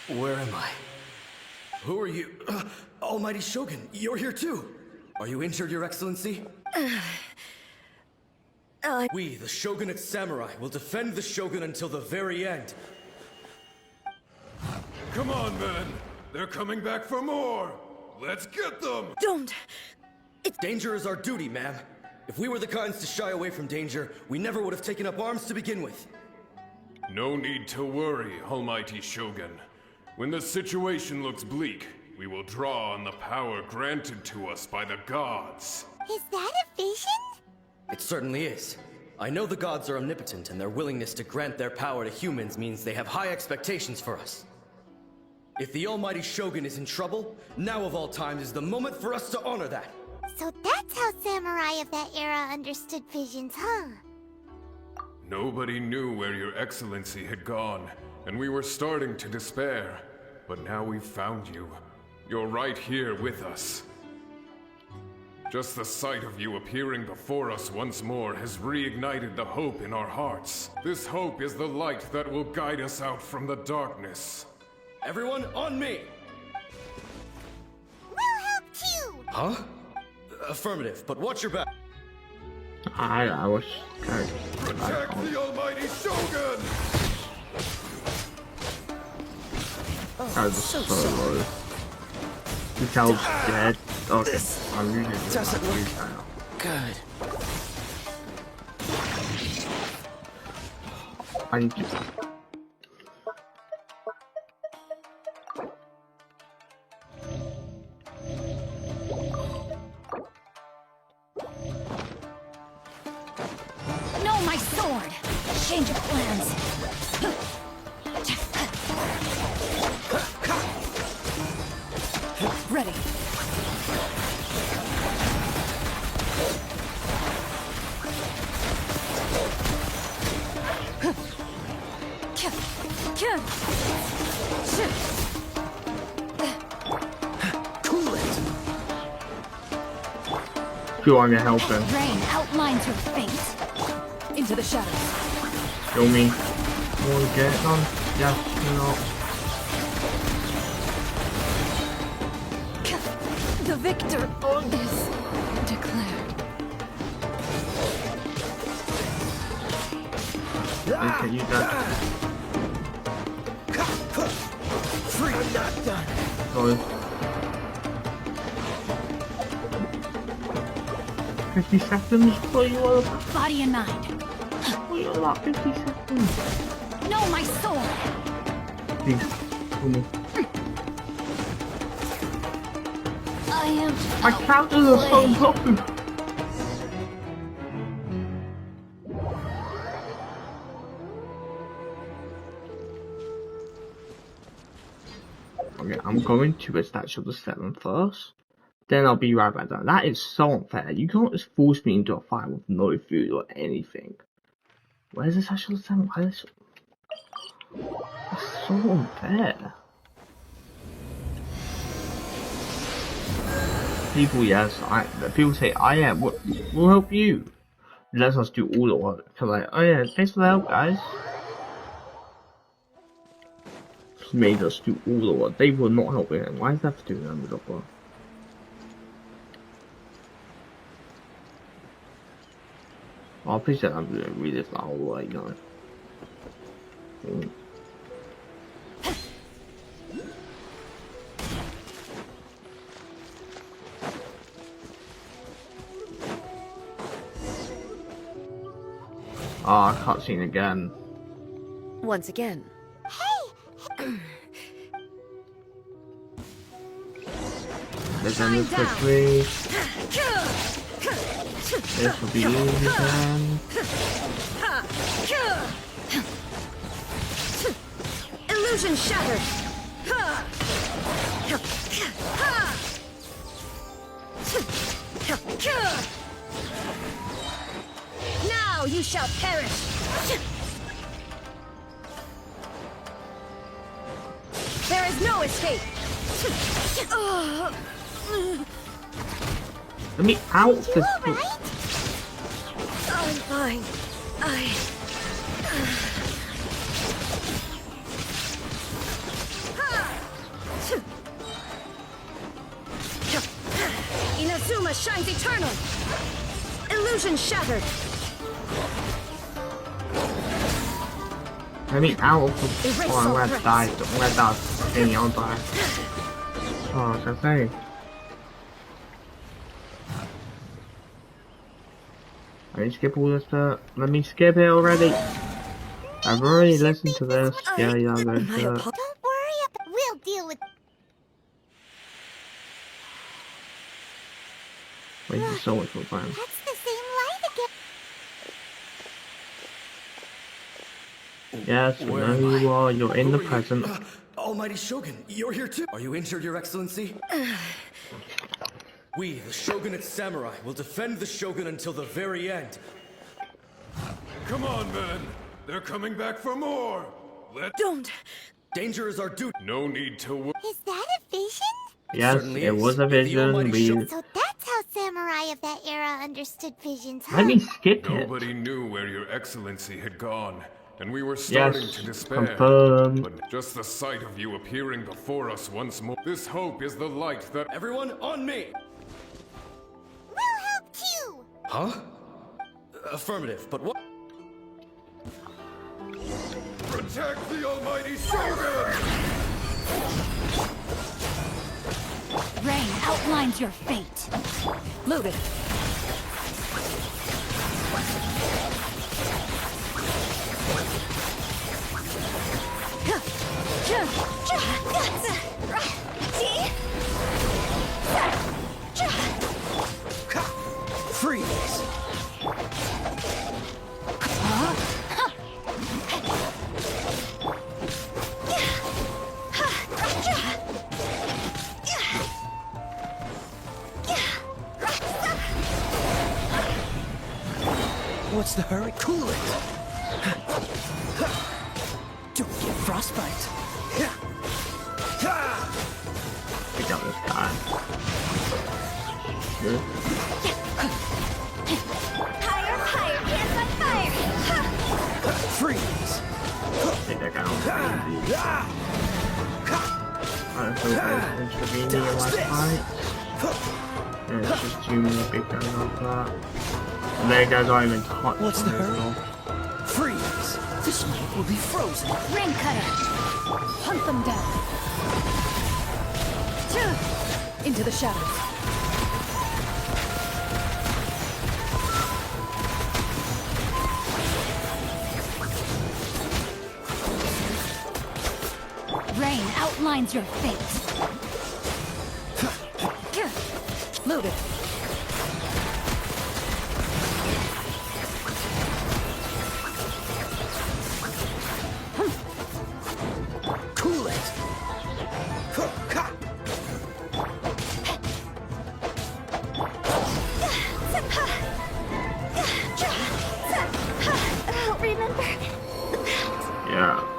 [SPEAKER 2] again.
[SPEAKER 3] Where am I? Who are you? Almighty Shogun, you're here too. Are you injured, Your Excellency? We, the Shogunate Samurai, will defend the Shogun until the very end.
[SPEAKER 6] Come on, men. They're coming back for more. Let's get them.
[SPEAKER 4] Don't!
[SPEAKER 3] Danger is our duty, ma'am. If we were the kinds to shy away from danger, we never would have taken up arms to begin with.
[SPEAKER 6] No need to worry, Almighty Shogun. When the situation looks bleak, we will draw on the power granted to us by the gods.
[SPEAKER 2] Is that a vision?
[SPEAKER 3] It certainly is. I know the gods are omnipotent, and their willingness to grant their power to humans means they have high expectations for us. If the Almighty Shogun is in trouble, now of all times is the moment for us to honor that.
[SPEAKER 2] So that's how samurai of that era understood visions, huh?
[SPEAKER 6] Nobody knew where Your Excellency had gone, and we were starting to despair. But now we've found you. You're right here with us. Just the sight of you appearing before us once more has reignited the hope in our hearts. This hope is the light that will guide us out from the darkness.
[SPEAKER 3] Everyone, on me!
[SPEAKER 2] We'll help too!
[SPEAKER 3] Huh? Affirmative, but watch your back.
[SPEAKER 1] I was kind
[SPEAKER 6] Protect the Almighty Shogun!
[SPEAKER 1] I was so low. The child's dead. Okay, I'm using it.
[SPEAKER 3] Doesn't look good.
[SPEAKER 1] I need to.
[SPEAKER 4] No, my sword! Change of plans. Ready.
[SPEAKER 3] Cool it!
[SPEAKER 1] You want me to help him?
[SPEAKER 4] Rain outlines your fate. Into the shadows.
[SPEAKER 1] Kill me. Want to get it done? Yes, no.
[SPEAKER 4] The victor is declared.
[SPEAKER 1] Okay, you done.
[SPEAKER 3] Free, I'm not done.
[SPEAKER 1] Sorry. 50 seconds? What you all about?
[SPEAKER 4] Body and mind.
[SPEAKER 1] What you all about? 50 seconds?
[SPEAKER 4] No, my sword.
[SPEAKER 1] Please, kill me.
[SPEAKER 4] I am.
[SPEAKER 1] My characters are so low. Okay, I'm going to a statue of the 7 first. Then I'll be right back down. That is so unfair. You can't just force me into a fight with no food or anything. Where's this actual samurai? That's so unfair. People, yes, people say, oh yeah, we'll help you. Let us do all the work. So like, oh yeah, thanks for the help, guys. Just made us do all the work. They were not helping him. Why is that for doing that job work? Oh, please don't have to read this the whole way, no. Ah, cutscene again.
[SPEAKER 4] Once again.
[SPEAKER 1] Let's end this quickly. This will be easy then.
[SPEAKER 4] Illusion shattered. Now you shall perish. There is no escape.
[SPEAKER 1] Let me out this.
[SPEAKER 2] Alright?
[SPEAKER 4] I'm fine. Inazuma shines eternal. Illusion shattered.
[SPEAKER 1] Let me out of the. Oh, I'm gonna die. I'm gonna die. Okay, I'll die. Oh, what was I say? I need to skip all this bit. Let me skip it already. I've already listened to this. Yeah, there's
[SPEAKER 2] Don't worry, we'll deal with.
[SPEAKER 1] wasting so much more time.
[SPEAKER 2] That's the same light again.
[SPEAKER 1] Yes, I know who you are. You're in the present.
[SPEAKER 3] Almighty Shogun, you're here too. Are you injured, Your Excellency? We, the Shogunate Samurai, will defend the Shogun until the very end.
[SPEAKER 6] Come on, men. They're coming back for more.
[SPEAKER 4] Don't.
[SPEAKER 3] Danger is our duty.
[SPEAKER 6] No need to worry.
[SPEAKER 2] Is that a vision?
[SPEAKER 1] Yes,
[SPEAKER 3] certainly
[SPEAKER 1] it
[SPEAKER 3] is.
[SPEAKER 1] was a
[SPEAKER 3] The
[SPEAKER 1] vision.
[SPEAKER 3] Almighty Shogun.
[SPEAKER 2] So that's how samurai of that era understood visions, huh?
[SPEAKER 1] Let me skip it.
[SPEAKER 6] Nobody knew where your excellency had gone, and we were starting
[SPEAKER 1] Yes,
[SPEAKER 6] to despair.
[SPEAKER 1] confirmed.
[SPEAKER 6] But just the sight of you appearing before us once more, this hope is the light that.
[SPEAKER 3] Everyone on me!
[SPEAKER 2] We'll help too!
[SPEAKER 3] Huh? Affirmative, but what?
[SPEAKER 6] Protect the almighty Shogun!
[SPEAKER 7] Rain outlines your fate.
[SPEAKER 4] Loaded.
[SPEAKER 3] Freeze! What's the hurry? Cool it! Don't get frostbite!
[SPEAKER 1] Pick up this guy. Good.
[SPEAKER 2] Higher, higher, hands on fire!
[SPEAKER 3] Freeze!
[SPEAKER 1] Take that guy on. Alright, so guys, intervening in my fight. And it's just two more big guys after that. And there guys aren't even touched.
[SPEAKER 3] What's the hurry? Freeze! This night will be frozen!
[SPEAKER 7] Rain cutter. Hunt them down. Into the shadows. Rain outlines your fate.
[SPEAKER 4] Loaded.
[SPEAKER 3] Cool it!
[SPEAKER 2] Remember
[SPEAKER 1] Yeah.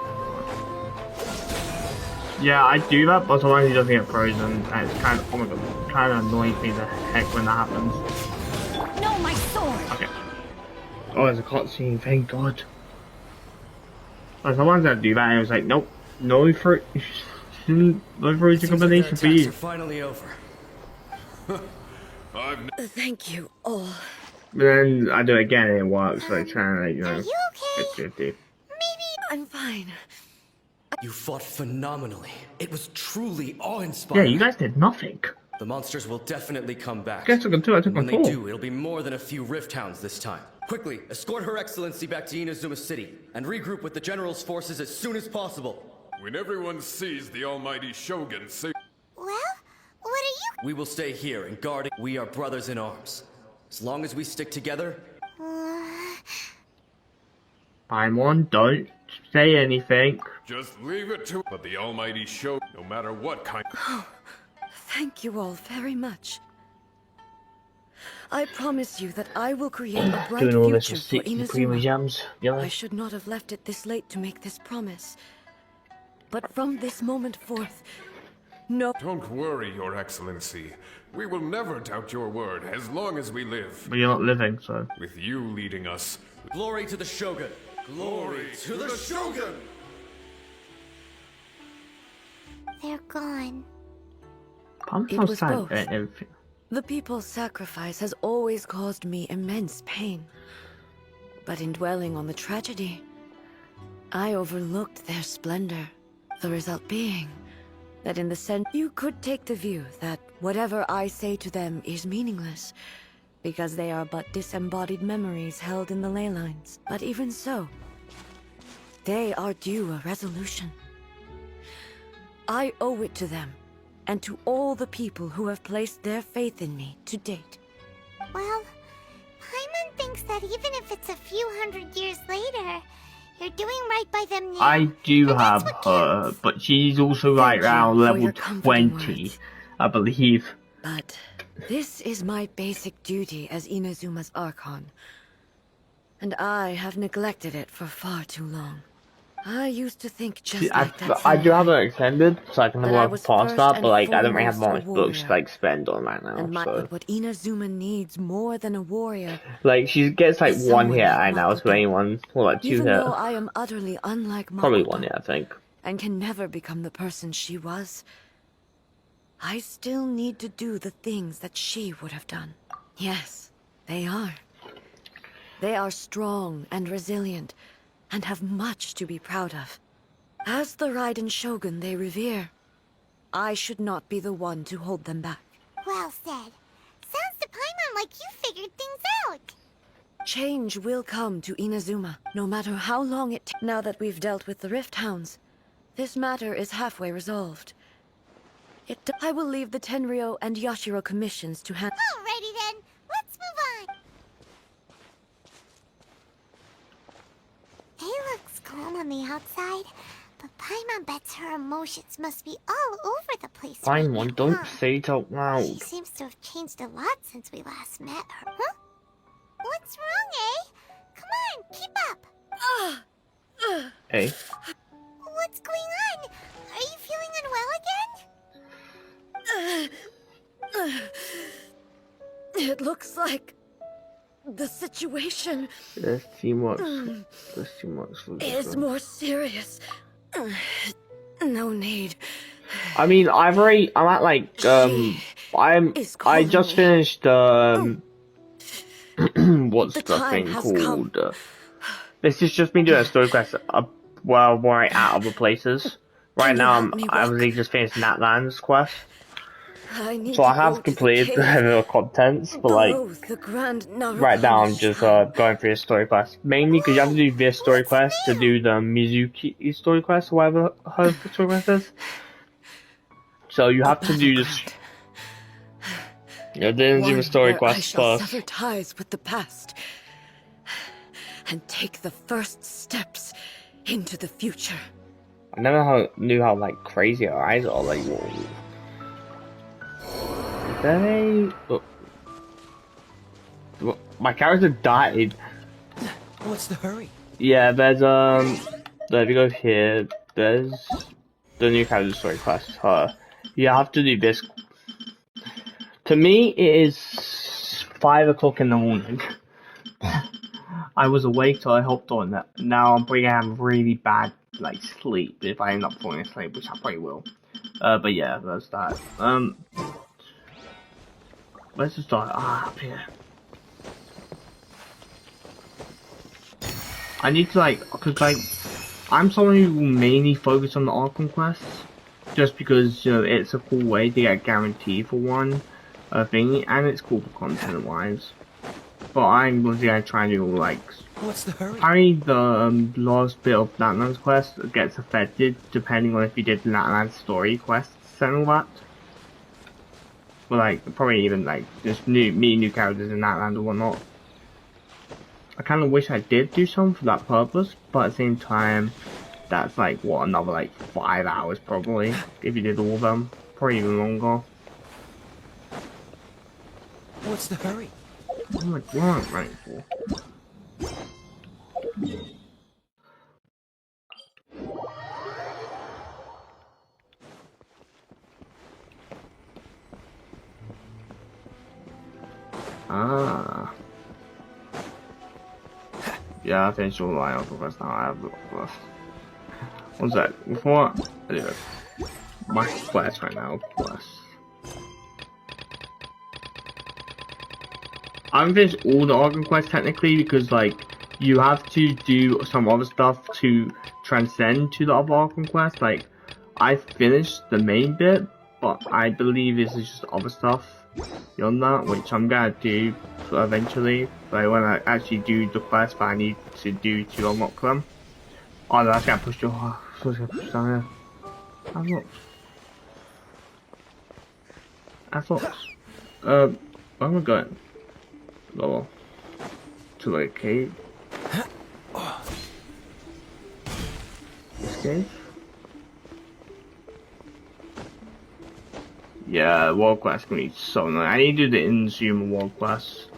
[SPEAKER 1] Yeah, I do that, but sometimes he doesn't get frozen, and it's kind of, oh my god, kind of annoys me the heck when that happens.
[SPEAKER 7] No, my sword!
[SPEAKER 1] Okay. Oh, there's a cutscene, thank god. Like, sometimes I do that, and it was like, nope, no fruit, no frozen combination for you.
[SPEAKER 3] Are finally over.
[SPEAKER 4] Thank you all.
[SPEAKER 1] But then I do it again, and it works, like, trying to, like, you
[SPEAKER 2] Are
[SPEAKER 1] know,
[SPEAKER 2] you okay?
[SPEAKER 1] 50-50.
[SPEAKER 2] Maybe.
[SPEAKER 4] I'm fine.
[SPEAKER 3] You fought phenomenally. It was truly
[SPEAKER 1] Yeah,
[SPEAKER 3] awe-inspiring.
[SPEAKER 1] you guys did nothing.
[SPEAKER 3] The monsters will definitely come back.
[SPEAKER 1] Guess I took on 2, I took
[SPEAKER 3] And when
[SPEAKER 1] on
[SPEAKER 3] they
[SPEAKER 1] 4.
[SPEAKER 3] do, it'll be more than a few Rift Hounds this time. Quickly, escort Her Excellency back to Inazuma City and regroup with the General's forces as soon as possible.
[SPEAKER 6] When everyone sees the almighty Shogun say,
[SPEAKER 2] Well, what are you?
[SPEAKER 3] We will stay here and guard it. We are brothers in arms. As long as we stick together,
[SPEAKER 1] Paimon, don't say anything.
[SPEAKER 6] just leave it to. But the almighty Shogun, no matter what kind.
[SPEAKER 4] Thank you all very much. I promise you that I will create a bright
[SPEAKER 1] Doing all this
[SPEAKER 4] future
[SPEAKER 1] with
[SPEAKER 4] for
[SPEAKER 1] 60 Prima
[SPEAKER 4] Inazuma.
[SPEAKER 1] Gems. Yeah.
[SPEAKER 4] I should not have left it this late to make this promise. But from this moment forth, no.
[SPEAKER 6] Don't worry, Your Excellency. We will never doubt your word as long as we live.
[SPEAKER 1] But you're not living, so.
[SPEAKER 6] With you leading us.
[SPEAKER 3] glory to the Shogun. Glory to the Shogun!
[SPEAKER 2] They're gone.
[SPEAKER 1] I'm
[SPEAKER 4] It
[SPEAKER 1] so
[SPEAKER 4] was
[SPEAKER 1] sad
[SPEAKER 4] both.
[SPEAKER 1] at everything.
[SPEAKER 4] The people's sacrifice has always caused me immense pain. But in dwelling on the tragedy, I overlooked their splendor. The result being that in the sense you could take the view that whatever I say to them is meaningless, because they are but disembodied memories held in the ley lines. But even so, they are due a resolution. I owe it to them, and to all the people who have placed their faith in me to date.
[SPEAKER 2] Well, Paimon thinks that even if it's a few hundred years later, you're doing right by them now.
[SPEAKER 1] I do
[SPEAKER 2] and that's
[SPEAKER 1] have
[SPEAKER 2] what
[SPEAKER 1] her,
[SPEAKER 2] counts.
[SPEAKER 1] but she's also right
[SPEAKER 4] Thank you
[SPEAKER 1] around
[SPEAKER 4] for
[SPEAKER 1] level
[SPEAKER 4] your comforting
[SPEAKER 1] 20,
[SPEAKER 4] words.
[SPEAKER 1] I believe.
[SPEAKER 4] But this is my basic duty as Inazuma's Archon. And I have neglected it for far too long. I used to think just
[SPEAKER 1] See,
[SPEAKER 4] like that
[SPEAKER 1] I do have
[SPEAKER 4] samurai,
[SPEAKER 1] it extended, so I can
[SPEAKER 4] But I
[SPEAKER 1] work
[SPEAKER 4] was
[SPEAKER 1] past
[SPEAKER 4] first
[SPEAKER 1] that,
[SPEAKER 4] and
[SPEAKER 1] but like, I don't really have
[SPEAKER 4] foremost
[SPEAKER 1] much
[SPEAKER 4] a
[SPEAKER 1] books to
[SPEAKER 4] warrior.
[SPEAKER 1] like spend on right now,
[SPEAKER 4] and
[SPEAKER 1] so.
[SPEAKER 4] but what Inazuma needs more than a warrior,
[SPEAKER 1] Like, she gets like
[SPEAKER 4] Is
[SPEAKER 1] 1
[SPEAKER 4] someone
[SPEAKER 1] hit
[SPEAKER 4] like
[SPEAKER 1] right now, so
[SPEAKER 4] Makoto.
[SPEAKER 1] anyone, or like 2
[SPEAKER 4] even
[SPEAKER 1] hit.
[SPEAKER 4] though I am utterly unlike Makoto,
[SPEAKER 1] Probably 1 hit, I think.
[SPEAKER 4] and can never become the person she was, I still need to do the things that she would have done. Yes, they are. They are strong and resilient, and have much to be proud of. As the Raiden Shogun they revere, I should not be the one to hold them back.
[SPEAKER 2] Well said. Sounds to Paimon like you figured things out.
[SPEAKER 4] Change will come to Inazuma, no matter how long it takes. Now that we've dealt with the Rift Hounds, this matter is halfway resolved. I will leave the Tenryo and Yashiro commissions to handle.
[SPEAKER 2] Alrighty then, let's move on. He looks calm on the outside, but Paimon bets her emotions must be all over the place.
[SPEAKER 1] Fine
[SPEAKER 2] right
[SPEAKER 1] one,
[SPEAKER 2] now,
[SPEAKER 1] don't
[SPEAKER 2] huh?
[SPEAKER 1] say it out loud.
[SPEAKER 2] She seems to have changed a lot since we last met her. Huh? What's wrong, eh? Come on, keep up.
[SPEAKER 1] Hey,
[SPEAKER 2] What's going on? Are you feeling unwell again?
[SPEAKER 4] It looks like the situation
[SPEAKER 1] there's too much. There's too much for this
[SPEAKER 4] is
[SPEAKER 1] one.
[SPEAKER 4] more serious. No need.
[SPEAKER 1] I mean, I'm at like,
[SPEAKER 4] She is
[SPEAKER 1] I
[SPEAKER 4] calling
[SPEAKER 1] just
[SPEAKER 4] me.
[SPEAKER 1] finished, what's
[SPEAKER 4] The
[SPEAKER 1] the
[SPEAKER 4] time
[SPEAKER 1] thing
[SPEAKER 4] has
[SPEAKER 1] called?
[SPEAKER 4] come.
[SPEAKER 1] This has just been doing a story quest, well, right at other places. Right
[SPEAKER 4] Can you
[SPEAKER 1] now,
[SPEAKER 4] help me
[SPEAKER 1] I
[SPEAKER 4] walk?
[SPEAKER 1] really just finished Natlan's quest.
[SPEAKER 4] I need
[SPEAKER 1] So
[SPEAKER 4] to
[SPEAKER 1] I
[SPEAKER 4] go
[SPEAKER 1] have
[SPEAKER 4] to the
[SPEAKER 1] completed
[SPEAKER 4] cave
[SPEAKER 1] the contents, but like,
[SPEAKER 4] below the Grand Naruto
[SPEAKER 1] right now I'm just
[SPEAKER 4] shrine.
[SPEAKER 1] going through the story quest. Mainly because you have to do this story quest to do the Mizuki story quest, or whatever her story quest is. So you have to do this. You didn't do the
[SPEAKER 4] One
[SPEAKER 1] story
[SPEAKER 4] where I
[SPEAKER 1] quest
[SPEAKER 4] shall
[SPEAKER 1] first.
[SPEAKER 4] sever ties with the past and take the first steps into the future.
[SPEAKER 1] I never knew how like crazy her eyes are. Like, whoa. They. My character died.
[SPEAKER 3] What's the hurry?
[SPEAKER 1] Yeah, there's So if you go here, there's the new character story quest. You have to do this. To me, it is 5 o'clock in the morning. I was awake, so I hopped on that. Now I'm probably gonna have really bad like sleep if I end up falling asleep, which I probably will. But yeah, that's that. Let's just start up here. I need to cause I'm someone who will mainly focus on the Arkham quests, just because it's a cool way to get guaranteed for one thing, and it's cool for content wise. But I'm gonna try and do
[SPEAKER 3] What's the hurry?
[SPEAKER 1] apparently the last bit of Natlan's quest gets affected depending on if you did Natlan's story quests and all that. But probably even just meeting new characters in Natland or whatnot. I kind of wish I did do some for that purpose, but at the same time, that's another 5 hours probably if you did all of them, probably even longer.
[SPEAKER 3] What's the hurry?
[SPEAKER 1] What am I running for? Ah. Yeah, I finished all the Alpha quests now. I have the left. One sec. Before I do it, my quest right now. Quest. I haven't finished all the Arkham quests technically because you have to do some other stuff to transcend to the other Arkham quests. I finished the main bit, but I believe this is just other stuff beyond that, which I'm gonna do eventually. But when I actually do the quest that I need to do to unlock them. Oh no, that's gonna push you. Push down here. I thought. Where am I going? Lower. To the cave. This cave? Yeah, world class gonna be so nice. I need to do the Inzuma world class.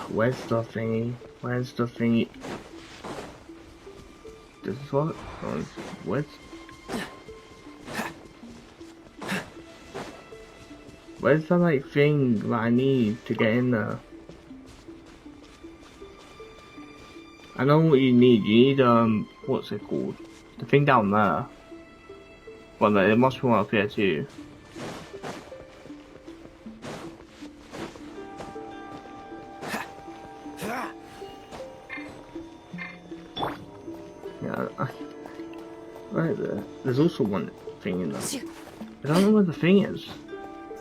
[SPEAKER 1] Where's the thingy? Where's the thingy? This is what? What? Where's the thing that I need to get in there? I know what you need. You need what's it called? The thing down there. Well, it must be one up here too. Yeah, right there. There's also one thing in there. I don't know where the thing is.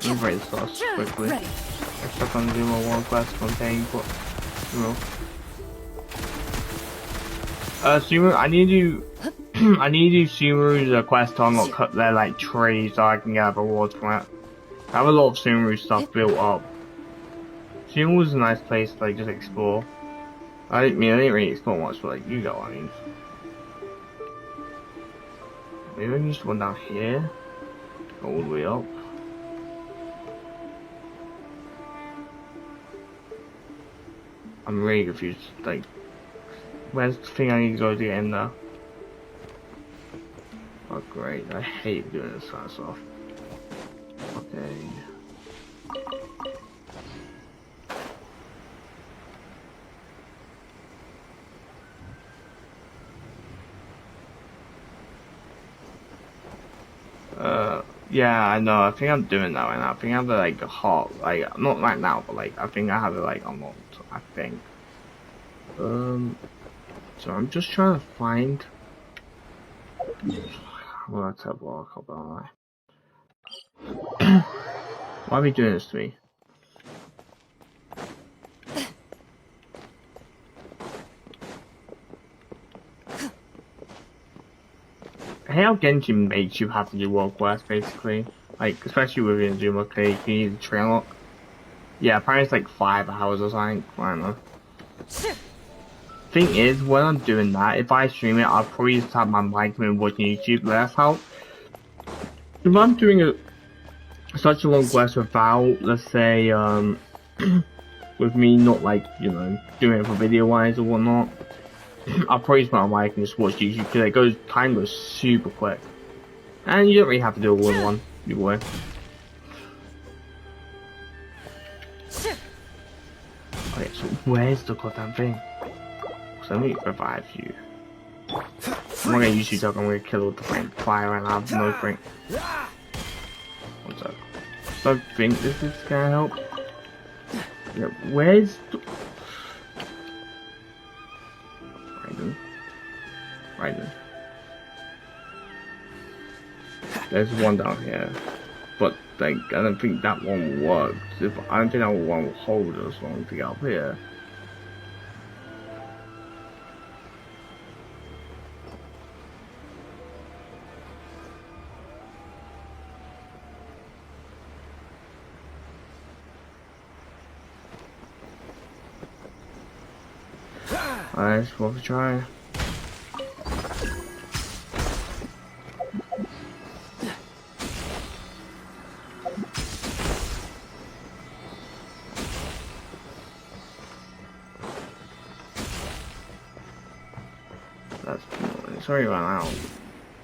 [SPEAKER 1] Let me break this fast quickly. I stuck on do my one quest contain, but you know. Sumeru, I need to I need to do Sumeru's quest to unlock their trees so I can get rewards from it. I have a lot of Sumeru stuff built up. Sumeru's a nice place to just explore. I didn't really explore much, but you know what I mean. Maybe I can just run down here, go all the way up. I'm really confused. Where's the thing I need to go to get in there? Oh great, I hate doing this kind of stuff. Okay. Yeah, I know. I think I'm doing that right now. I think I have it hot, not right now, but I think I have it unlocked. I think. So I'm just trying to find. Well, that's a block up, aren't I? Why are we doing this to me? I hate how Genshin makes you have to do world quests, basically. Especially with Inzuma, you need to train lock. Yeah, apparently it's 5 hours or something. I don't know. Thing is, when I'm doing that, if I stream it, I'll probably just have my mic and watching YouTube. That's how. If I'm doing such a long quest without, let's say, with me not like, you know, doing it for video wise or whatnot, I'll probably put on mic and just watch YouTube because time goes super quick. And you don't really have to do it all in one, either way. Okay, so where's the goddamn thing? So let me revive you. I'm not gonna use you, dog. I'm gonna kill all the fire and I have no thing. What's up? Don't think this is gonna help. Yeah, where's the... Raiden. There's one down here. But like, I don't think that one works. I don't think that one will hold us long to get up here. Alright, worth a try. It's already run out.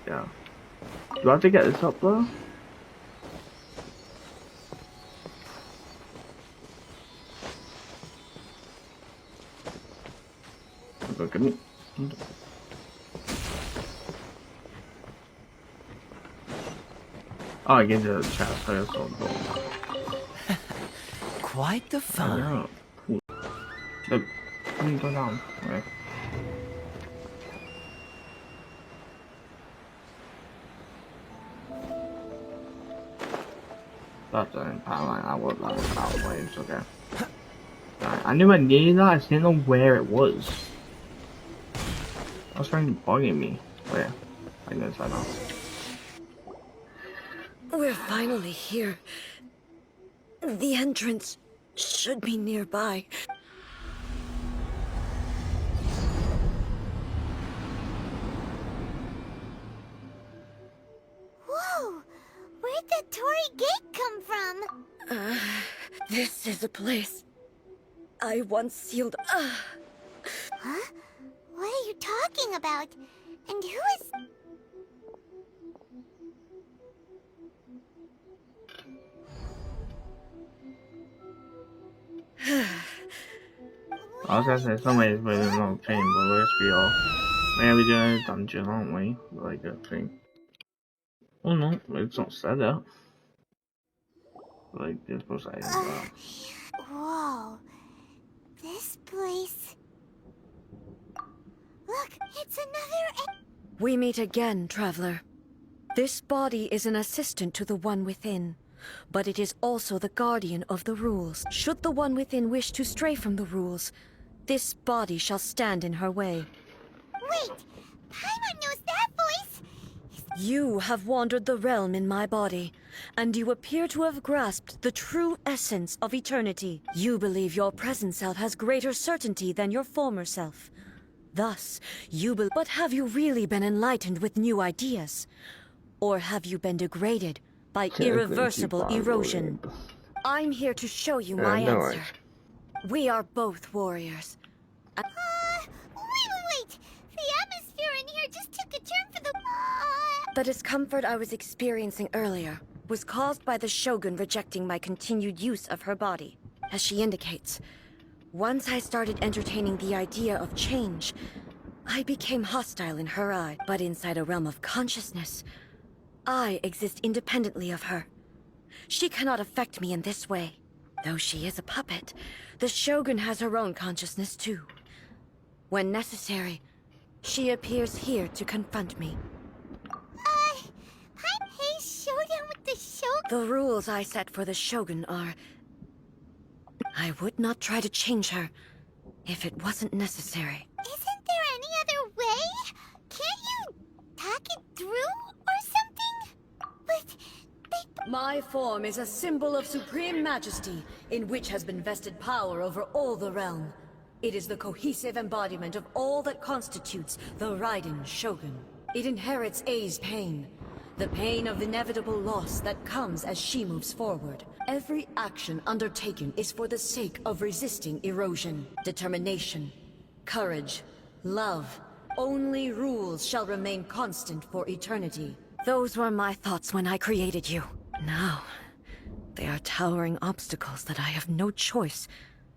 [SPEAKER 1] Yeah. Do I have to get this up though? Look at me. Oh, I get the chest. I just saw the
[SPEAKER 8] Quite the fun.
[SPEAKER 1] yeah. Cool. Look, let me go down. Okay. That's an power line. I would like power waves. Okay. Right. I knew I needed that. I just didn't know where it was. I was trying to bugging me. Where? I know it's right now.
[SPEAKER 4] We're finally here. The entrance should be nearby.
[SPEAKER 2] Whoa! Where'd the Torii Gate come from?
[SPEAKER 4] This is a place I once sealed.
[SPEAKER 2] Huh? What are you talking about? And who is...
[SPEAKER 1] I was gonna say some ways we're not chain, but let's be all. Maybe we're doing a dungeon, aren't we? Like a thing. Oh no, it's not set up. Like this was like
[SPEAKER 2] Whoa. This place... Look, it's another...
[SPEAKER 4] We meet again, traveler. This body is an assistant to the one within, but it is also the guardian of the rules. Should the one within wish to stray from the rules, this body shall stand in her way.
[SPEAKER 2] Wait! Paimon knows that voice!
[SPEAKER 4] You have wandered the realm in my body, and you appear to have grasped the true essence of eternity. You believe your present self has greater certainty than your former self. Thus, but have you really been enlightened with new ideas? Or have you been degraded by irreversible erosion? I'm here to show you my answer. We are both warriors.
[SPEAKER 2] Wait! The atmosphere in here just took a turn for the...
[SPEAKER 4] The discomfort I was experiencing earlier was caused by the Shogun rejecting my continued use of her body. As she indicates, once I started entertaining the idea of change, I became hostile in her eye. But inside a realm of consciousness, I exist independently of her. She cannot affect me in this way. Though she is a puppet, the Shogun has her own consciousness too. When necessary, she appears here to confront me.
[SPEAKER 2] Hey, showdown with the Shogun?
[SPEAKER 4] The rules I set for the Shogun are... I would not try to change her if it wasn't necessary.
[SPEAKER 2] Isn't there any other way? Can't you talk it through or something? But they...
[SPEAKER 4] My form is a symbol of supreme majesty, in which has been vested power over all the realm. It is the cohesive embodiment of all that constitutes the Raiden Shogun. It inherits Ei's pain, The pain of inevitable loss that comes as she moves forward. Every action undertaken is for the sake of resisting erosion. Determination, courage, love. Only rules shall remain constant for eternity. Those were my thoughts when I created you. Now, they are towering obstacles that I have no choice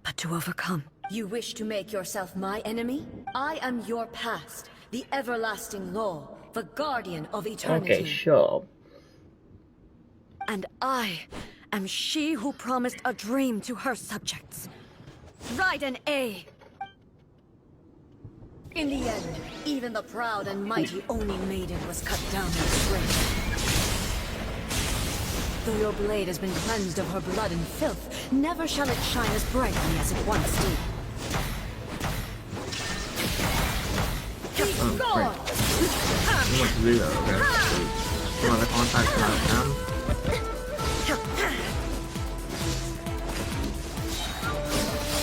[SPEAKER 4] but to overcome. You wish to make yourself my enemy? I am your past, the everlasting law, the guardian of eternity.
[SPEAKER 1] Okay, sure.
[SPEAKER 4] And I am she who promised a dream to her subjects. Raiden A. In the end, even the proud and mighty Oni maiden was cut down and slain. Though your blade has been cleansed of her blood and filth, never shall it shine as brightly as it once did.
[SPEAKER 1] Oh,
[SPEAKER 4] Gone!
[SPEAKER 1] I want to do that, okay. Come on, the contact now.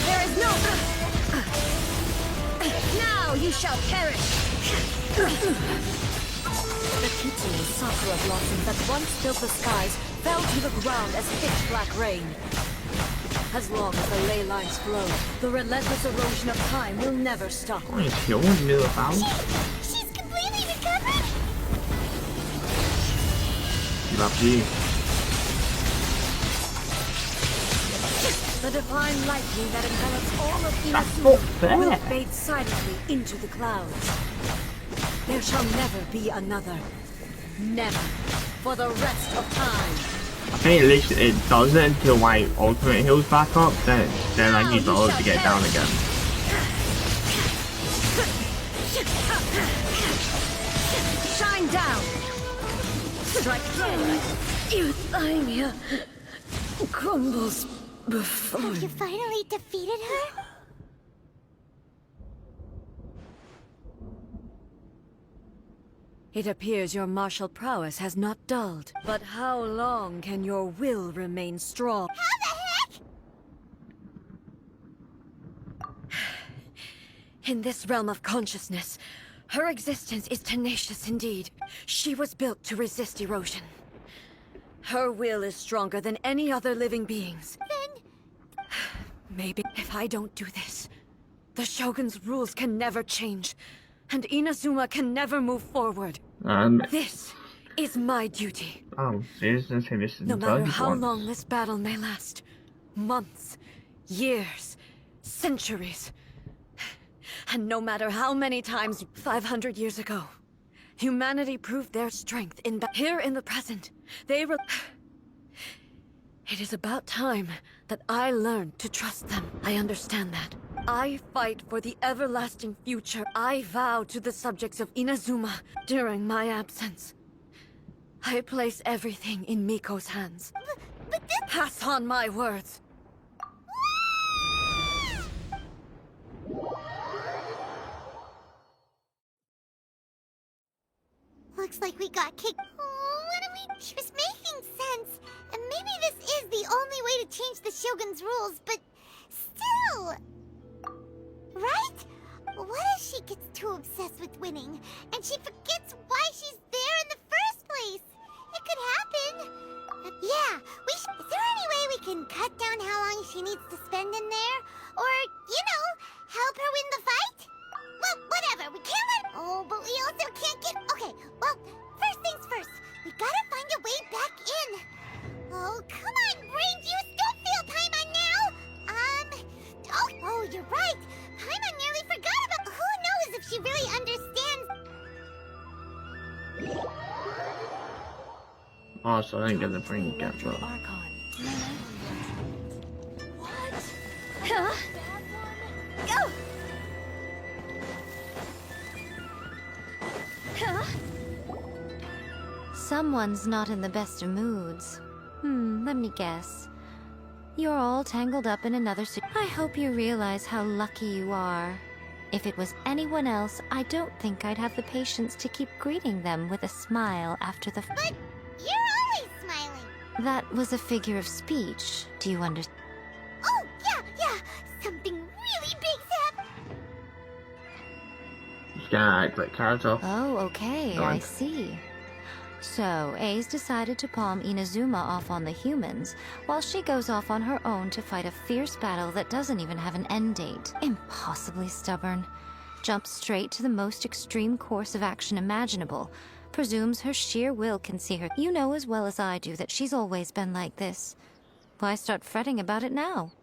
[SPEAKER 4] There is no... Now you shall perish! The tinsel sakura blossoms that once filled the skies fell to the ground as thick black rain. As long as the ley lines flow, the relentless erosion of time will never stop.
[SPEAKER 1] Oh, you killed me with a foul?
[SPEAKER 2] She's completely recovered?
[SPEAKER 1] Lucky.
[SPEAKER 4] The divine lightning that envelops all of
[SPEAKER 1] That's not fair.
[SPEAKER 4] Inazuma will fade silently into the clouds. There shall never be another. Never. For the rest of time.
[SPEAKER 1] I think at least it does it until my ultimate heals back up, then I need to to get down again.
[SPEAKER 4] Shine down! Strike again! Euthymia crumbles before
[SPEAKER 2] Have you finally defeated her?
[SPEAKER 4] It appears your martial prowess has not dulled. But how long can your will remain strong?
[SPEAKER 2] How the heck?
[SPEAKER 4] In this realm of consciousness, her existence is tenacious indeed. She was built to resist erosion. Her will is stronger than any other living being's.
[SPEAKER 2] Then...
[SPEAKER 4] Maybe if I don't do this, the Shogun's rules can never change. And Inazuma can never move forward. This is my duty.
[SPEAKER 1] Oh, seriously, this is
[SPEAKER 4] No matter how long this battle may last. Months, years, centuries. And no matter how many times 500 years ago, humanity proved their strength here in the present. It is about time that I learned to trust them. I understand that. I fight for the everlasting future. I vow to the subjects of Inazuma during my absence. I place everything in Miko's hands.
[SPEAKER 2] But this...
[SPEAKER 4] Pass on my words.
[SPEAKER 2] Looks like we got kicked. Oh, what do we... She was making sense. And maybe this is the only way to change the Shogun's rules, but still... Right? What if she gets too obsessed with winning, and she forgets why she's there in the first place? It could happen. Yeah, is there any way we can cut down how long she needs to spend in there? Or, you know, help her win the fight? Well, whatever, we can't let... Oh, but we also can't get... Okay, well, first things first. We gotta find a way back in. Oh, come on, brain juice, don't feel Paimon now! Oh, you're right. Paimon nearly forgot about... Who knows if she really understands...
[SPEAKER 1] Oh, so I didn't get the brain gap, but...
[SPEAKER 2] What? Huh? Go! Huh?
[SPEAKER 9] Someone's not in the best of moods. Let me guess. You're all tangled up in another I hope you realize how lucky you are. If it was anyone else, I don't think I'd have the patience to keep greeting them with a smile after the...
[SPEAKER 2] But you're always smiling.
[SPEAKER 9] That was a figure of speech. Do you understand?
[SPEAKER 2] Oh, yeah. Something really big's happening.
[SPEAKER 1] Just gotta act like cards off.
[SPEAKER 9] Oh, okay,
[SPEAKER 1] Go on.
[SPEAKER 9] I see. So, A's decided to palm Inazuma off on the humans, while she goes off on her own to fight a fierce battle that doesn't even have an end date. Impossibly stubborn. Jumps straight to the most extreme course of action imaginable. Presumes her sheer will can see her. You know as well as I do that she's always been like this. Why start fretting about it now?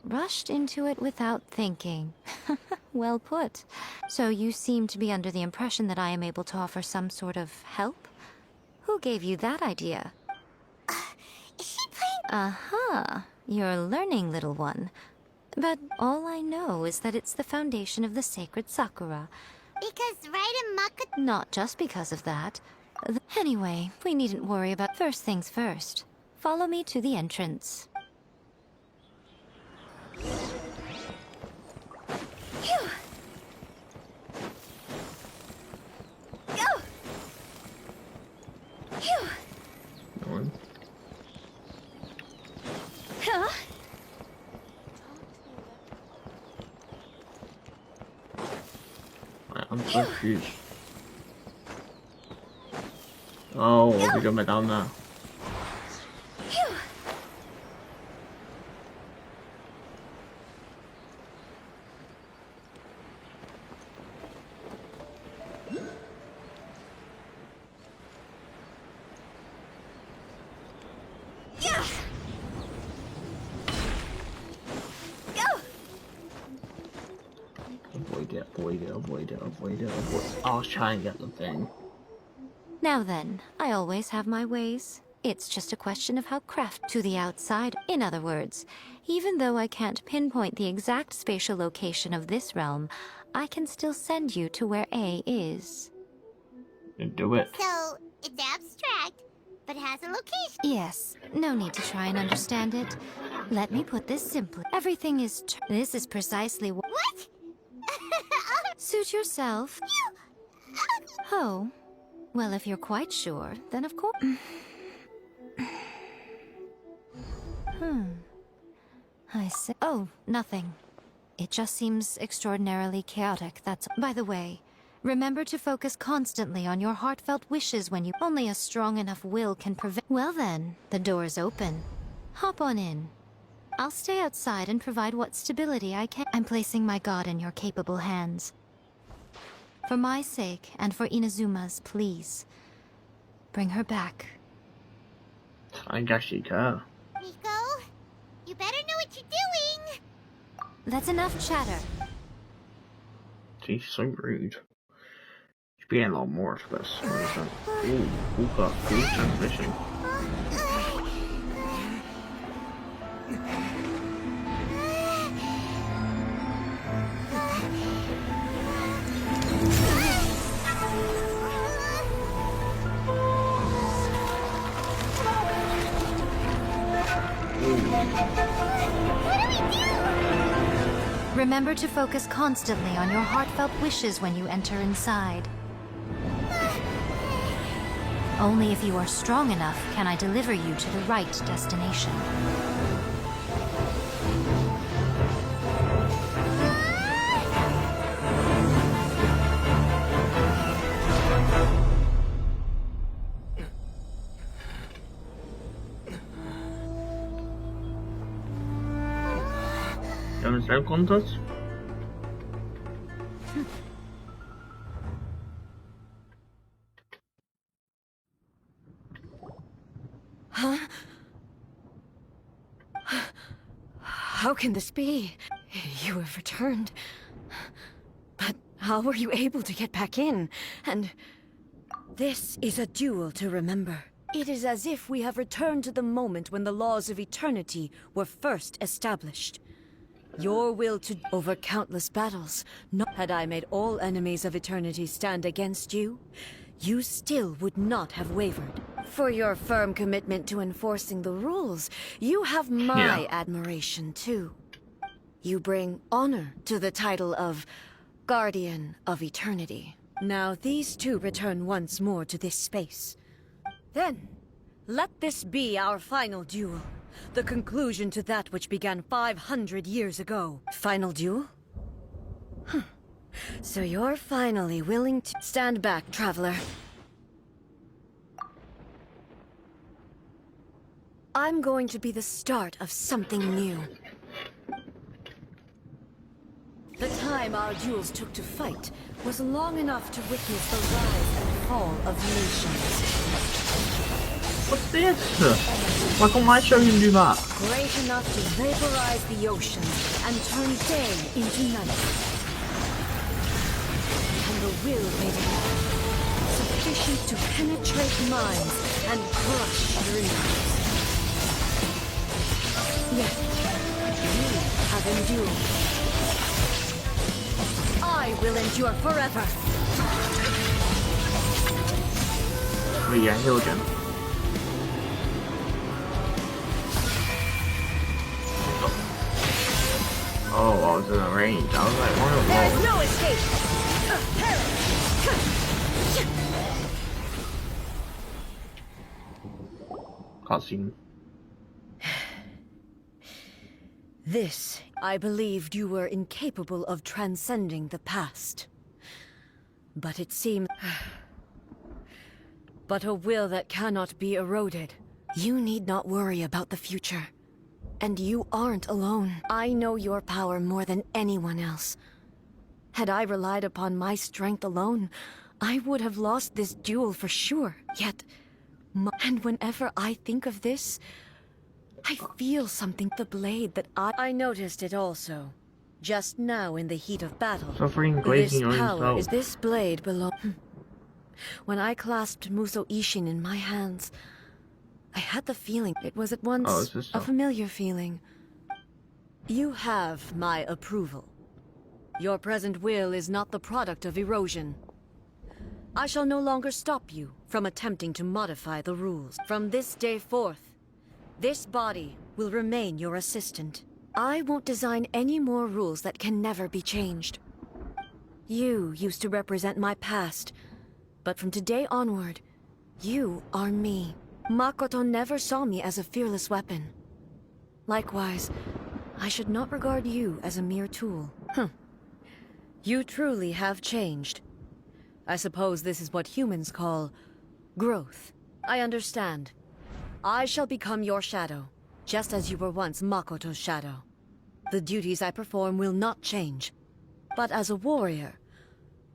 [SPEAKER 9] Rushed into it without thinking. Well put. So you seem to be under the impression that I am able to offer some sort of help? Who gave you that idea?
[SPEAKER 2] Is she playing?
[SPEAKER 9] Uh-huh. You're learning, little one. But all I know is that it's the foundation of the sacred Sakura.
[SPEAKER 2] Because Raiden Maka...
[SPEAKER 9] Not just because of that. Anyway, we needn't worry about... First things first. Follow me to the entrance.
[SPEAKER 2] Phew! Go! Phew!
[SPEAKER 1] No one.
[SPEAKER 2] Huh?
[SPEAKER 1] I'm so confused. Oh, what we going down now?
[SPEAKER 2] Phew! Yeah! Go!
[SPEAKER 1] Avoid it, avoid it, avoid it, avoid it, avoid it. I'll try and get the thing.
[SPEAKER 9] Now then, I always have my ways. It's just a question of how craft to the outside. In other words, even though I can't pinpoint the exact spatial location of this realm, I can still send you to where A is.
[SPEAKER 1] Do it.
[SPEAKER 2] So, it's abstract, but has a location.
[SPEAKER 9] Yes, no need to try and understand it. Let me put this simply. Everything is this is precisely what...
[SPEAKER 2] What?
[SPEAKER 9] Suit yourself. Oh. Well, if you're quite sure, then of course... I see. Oh, nothing. It just seems extraordinarily chaotic, that's... By the way, remember to focus constantly on your heartfelt wishes when you... Only a strong enough will can prevent... Well then, the door's open. Hop on in. I'll stay outside and provide what stability I can. I'm placing my god in your capable hands. For my sake, and for Inazuma's, please. Bring her back.
[SPEAKER 1] I guess you can.
[SPEAKER 2] Nico, you better know what you're doing.
[SPEAKER 9] That's enough chatter.
[SPEAKER 1] She's so rude. She's being a lot more for this. Ooh, Uka, cool transmission.
[SPEAKER 9] Remember to focus constantly on your heartfelt wishes when you enter inside. Only if you are strong enough can I deliver you to the right destination.
[SPEAKER 1] You understand contest?
[SPEAKER 4] Huh? How can this be? You have returned. But how were you able to get back in? And this is a duel to remember. It is as if we have returned to the moment when the laws of eternity were first established. Your will to over countless battles. Not had I made all enemies of eternity stand against you, you still would not have wavered. For your firm commitment to enforcing the rules, you have my admiration too. You bring honor to the title of Guardian of Eternity. Now these two return once more to this space. Then, let this be our final duel. The conclusion to that which began 500 years ago. Final duel? So you're finally willing to... Stand back, traveler. I'm going to be the start of something new. The time our duels took to fight was long enough to witness the rise and fall of nations.
[SPEAKER 1] What's this? Why can't my shogun do that?
[SPEAKER 4] Great enough to vaporize the oceans and turn day into night. And the will made it sufficient to penetrate minds and crush dreams. Yet, you have endured. I will endure forever.
[SPEAKER 1] Oh yeah, heal again. Oh, I was in the range. I was like, whoa.
[SPEAKER 4] There's no escape.
[SPEAKER 1] Cutscene.
[SPEAKER 4] This, I believed you were incapable of transcending the past. But it seems... But a will that cannot be eroded. You need not worry about the future. And you aren't alone. I know your power more than anyone else. Had I relied upon my strength alone, I would have lost this duel for sure. Yet... And whenever I think of this... I feel something, the blade that I noticed it also. Just now in the heat of battle.
[SPEAKER 1] Suffering
[SPEAKER 4] This
[SPEAKER 1] glazing on
[SPEAKER 4] power
[SPEAKER 1] himself.
[SPEAKER 4] is this blade belong. When I clasped Muso Ishin in my hands, I had the feeling it was at once
[SPEAKER 1] is this
[SPEAKER 4] a
[SPEAKER 1] so?
[SPEAKER 4] familiar feeling. You have my approval. Your present will is not the product of erosion. I shall no longer stop you from attempting to modify the rules. From this day forth, this body will remain your assistant. I won't design any more rules that can never be changed. You used to represent my past, but from today onward, you are me. Makoto never saw me as a fearless weapon. Likewise, I should not regard you as a mere tool. You truly have changed. I suppose this is what humans call growth. I understand. I shall become your shadow, just as you were once Makoto's shadow. The duties I perform will not change. But as a warrior,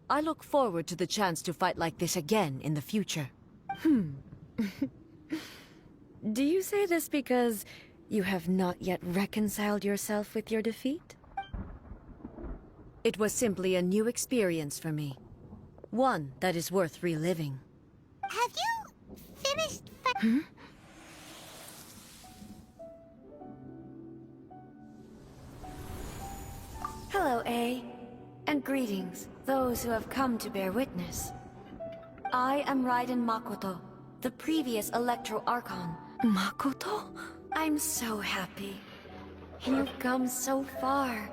[SPEAKER 4] I look forward to the chance to fight like this again in the future. Do you say this because you have not yet reconciled yourself with your defeat? It was simply a new experience for me. One that is worth reliving.
[SPEAKER 2] Have you finished
[SPEAKER 4] Hello, A. And greetings, those who have come to bear witness. I am Raiden Makoto, the previous Electro Archon. Makoto? I'm so happy. You've come so far.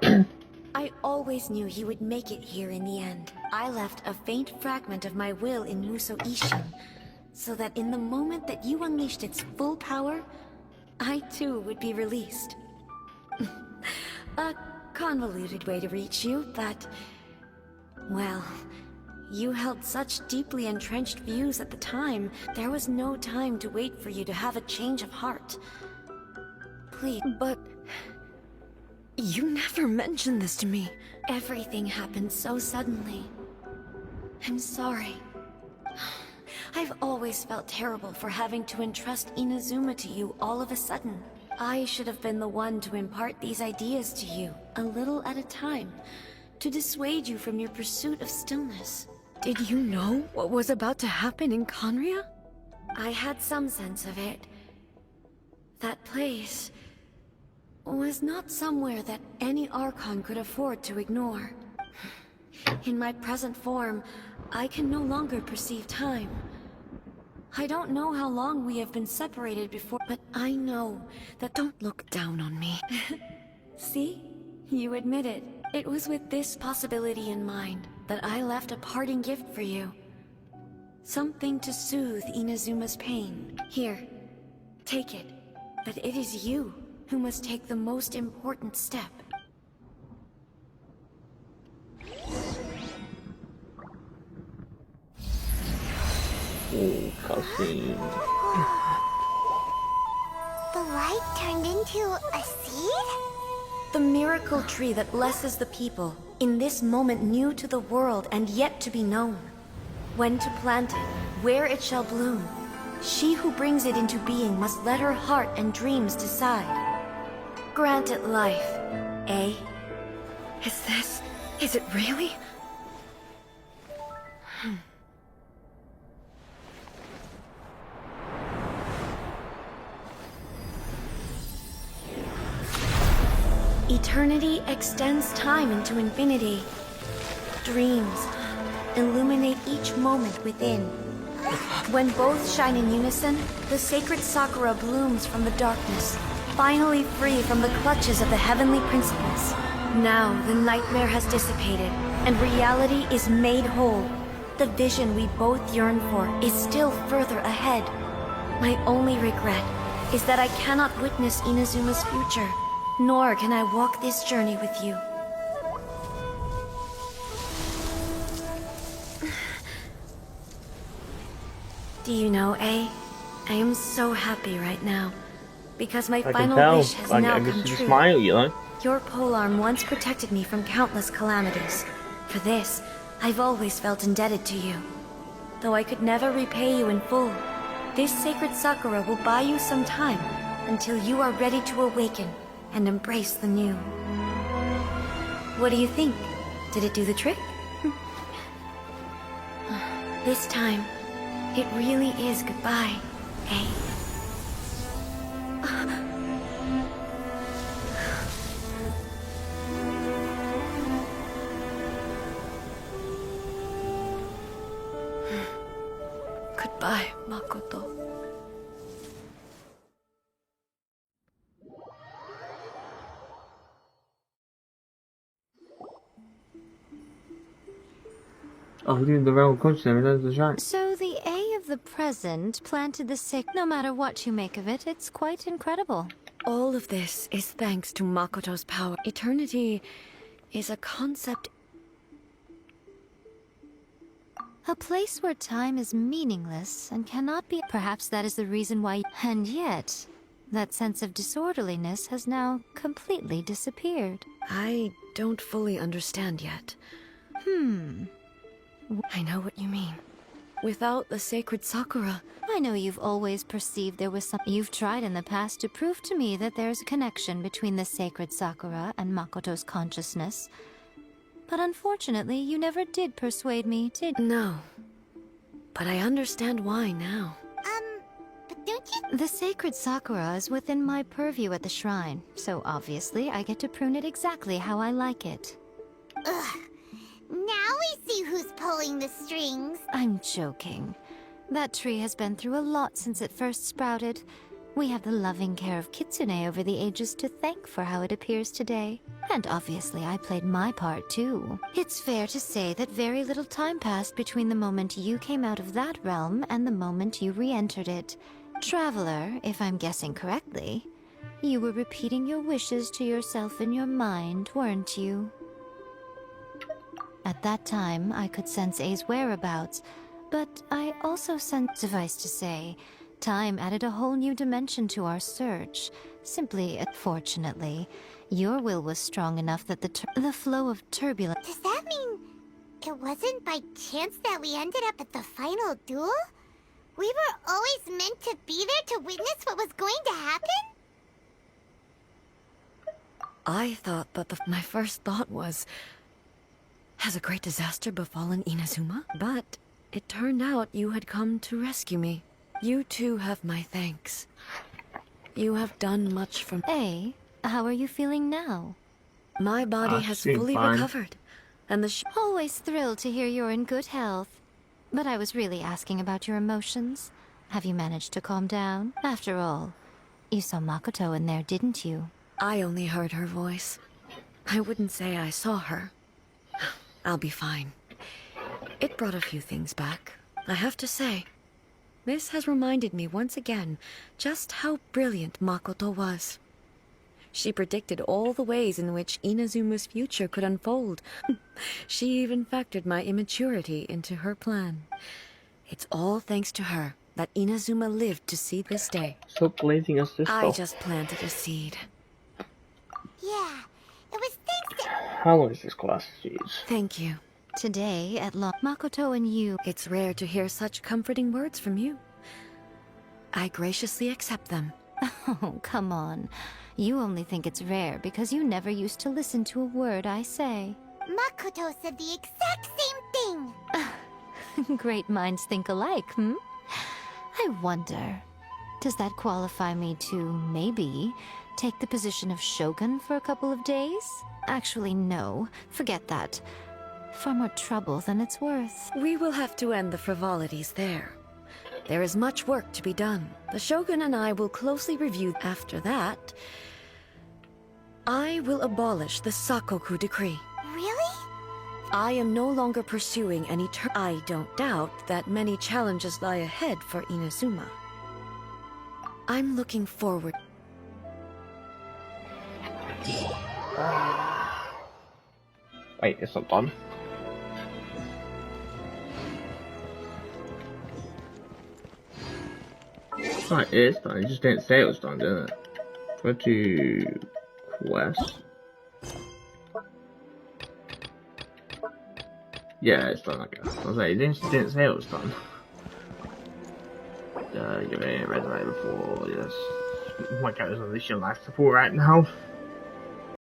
[SPEAKER 4] I always knew you would make it here in the end. I left a faint fragment of my will in Muso Ishin, so that in the moment that you unleashed its full power, I too would be released. A convoluted way to reach you, but... well, you held such deeply entrenched views at the time, there was no time to wait for you to have a change of heart. Please, but... you never mentioned this to me. Everything happened so suddenly. I'm sorry. I've always felt terrible for having to entrust Inazuma to you all of a sudden. I should have been the one to impart these ideas to you, a little at a time, to dissuade you from your pursuit of stillness. Did you know what was about to happen in Conria? I had some sense of it. That place was not somewhere that any Archon could afford to ignore. In my present form, I can no longer perceive time. I don't know how long we have been separated before, but I know that don't look down on me. See? You admit it. It was with this possibility in mind that I left a parting gift for you. Something to soothe Inazuma's pain. Here, take it. But it is you who must take the most important step.
[SPEAKER 1] Oh, cutscene.
[SPEAKER 2] The light turned into a seed?
[SPEAKER 4] The miracle tree that blesses the people, in this moment new to the world and yet to be known. When to plant it, where it shall bloom. She who brings it into being must let her heart and dreams decide. Grant it life, eh? Is it really? Eternity extends time into infinity. Dreams illuminate each moment within. When both shine in unison, the sacred Sakura blooms from the darkness, finally free from the clutches of the heavenly principles. Now the nightmare has dissipated, and reality is made whole. The vision we both yearn for is still further ahead. My only regret is that I cannot witness Inazuma's future, nor can I walk this journey with you. Do you know, A? I am so happy right now, because my
[SPEAKER 1] I can
[SPEAKER 4] final
[SPEAKER 1] tell.
[SPEAKER 4] wish has
[SPEAKER 1] I
[SPEAKER 4] now
[SPEAKER 1] can
[SPEAKER 4] come
[SPEAKER 1] see the
[SPEAKER 4] true.
[SPEAKER 1] smile, you know.
[SPEAKER 4] Your polearm once protected me from countless calamities. For this, I've always felt indebted to you. Though I could never repay you in full, this sacred Sakura will buy you some time until you are ready to awaken and embrace the new. What do you think? Did it do the trick? This time, it really is goodbye, eh? Goodbye, Makoto.
[SPEAKER 1] Oh, doing the realm country, that's the right.
[SPEAKER 9] So the A of the present planted the sick. No matter what you make of it, it's quite incredible.
[SPEAKER 4] All of this is thanks to Makoto's power. Eternity is a concept.
[SPEAKER 9] A place where time is meaningless and cannot be. Perhaps that is the reason why. And yet, that sense of disorderliness has now completely disappeared.
[SPEAKER 4] I don't fully understand yet. I know what you mean. Without the sacred Sakura,
[SPEAKER 9] I know you've always perceived there was some. You've tried in the past to prove to me that there's a connection between the sacred Sakura and Makoto's consciousness. But unfortunately, you never did persuade me, did you?
[SPEAKER 4] no. But I understand why now.
[SPEAKER 2] But don't you...
[SPEAKER 9] The sacred Sakura is within my purview at the shrine, so obviously I get to prune it exactly how I like it.
[SPEAKER 2] Ugh. Now we see who's pulling the strings.
[SPEAKER 9] I'm joking. That tree has been through a lot since it first sprouted. We have the loving care of Kitsune over the ages to thank for how it appears today. And obviously I played my part too. It's fair to say that very little time passed between the moment you came out of that realm and the moment you re-entered it. Traveler, if I'm guessing correctly, you were repeating your wishes to yourself in your mind, weren't you? At that time, I could sense A's whereabouts, but I also sensed, suffice to say, time added a whole new dimension to our search. Simply, fortunately, your will was strong enough that the flow of turbulence...
[SPEAKER 2] Does that mean it wasn't by chance that we ended up at the final duel? We were always meant to be there to witness what was going to happen?
[SPEAKER 4] I thought that my first thought was, has a great disaster befallen Inazuma? But it turned out you had come to rescue me. You too have my thanks. You have done much for me.
[SPEAKER 9] A, how are you feeling now?
[SPEAKER 4] My body has
[SPEAKER 1] seem
[SPEAKER 4] fully
[SPEAKER 1] fine.
[SPEAKER 4] recovered, and the
[SPEAKER 9] Always thrilled to hear you're in good health. But I was really asking about your emotions. Have you managed to calm down? After all, you saw Makoto in there, didn't you?
[SPEAKER 4] I only heard her voice. I wouldn't say I saw her. I'll be fine. It brought a few things back, I have to say. This has reminded me once again just how brilliant Makoto was. She predicted all the ways in which Inazuma's future could unfold. She even factored my immaturity into her plan. It's all thanks to her that Inazuma lived to see this day.
[SPEAKER 1] Stop believing us this
[SPEAKER 4] I
[SPEAKER 1] stuff.
[SPEAKER 4] just planted a seed.
[SPEAKER 2] Yeah, it was thanks to...
[SPEAKER 1] How long is this class? Jeez.
[SPEAKER 4] Thank you.
[SPEAKER 9] Today, at Makoto and you...
[SPEAKER 4] It's rare to hear such comforting words from you. I graciously accept them.
[SPEAKER 9] Oh, come on. You only think it's rare because you never used to listen to a word I say.
[SPEAKER 2] Makoto said the exact same thing!
[SPEAKER 9] Great minds think alike, hmm? I wonder, does that qualify me to, maybe, take the position of shogun for a couple of days? Actually, no. Forget that. Far more trouble than it's worth.
[SPEAKER 4] We will have to end the frivolities there. There is much work to be done. The Shogun and I will closely review. After that, I will abolish the Sakoku decree.
[SPEAKER 2] Really?
[SPEAKER 4] I am no longer pursuing any I don't doubt that many challenges lie ahead for Inazuma. I'm looking forward.
[SPEAKER 1] Wait, it's not done. Right, it is done. It just didn't say it was done, did it? Go to quest. Yeah, it's done. Okay. I was like, it didn't say it was done. Give it a resume before. Yes. My character's on this life support right now.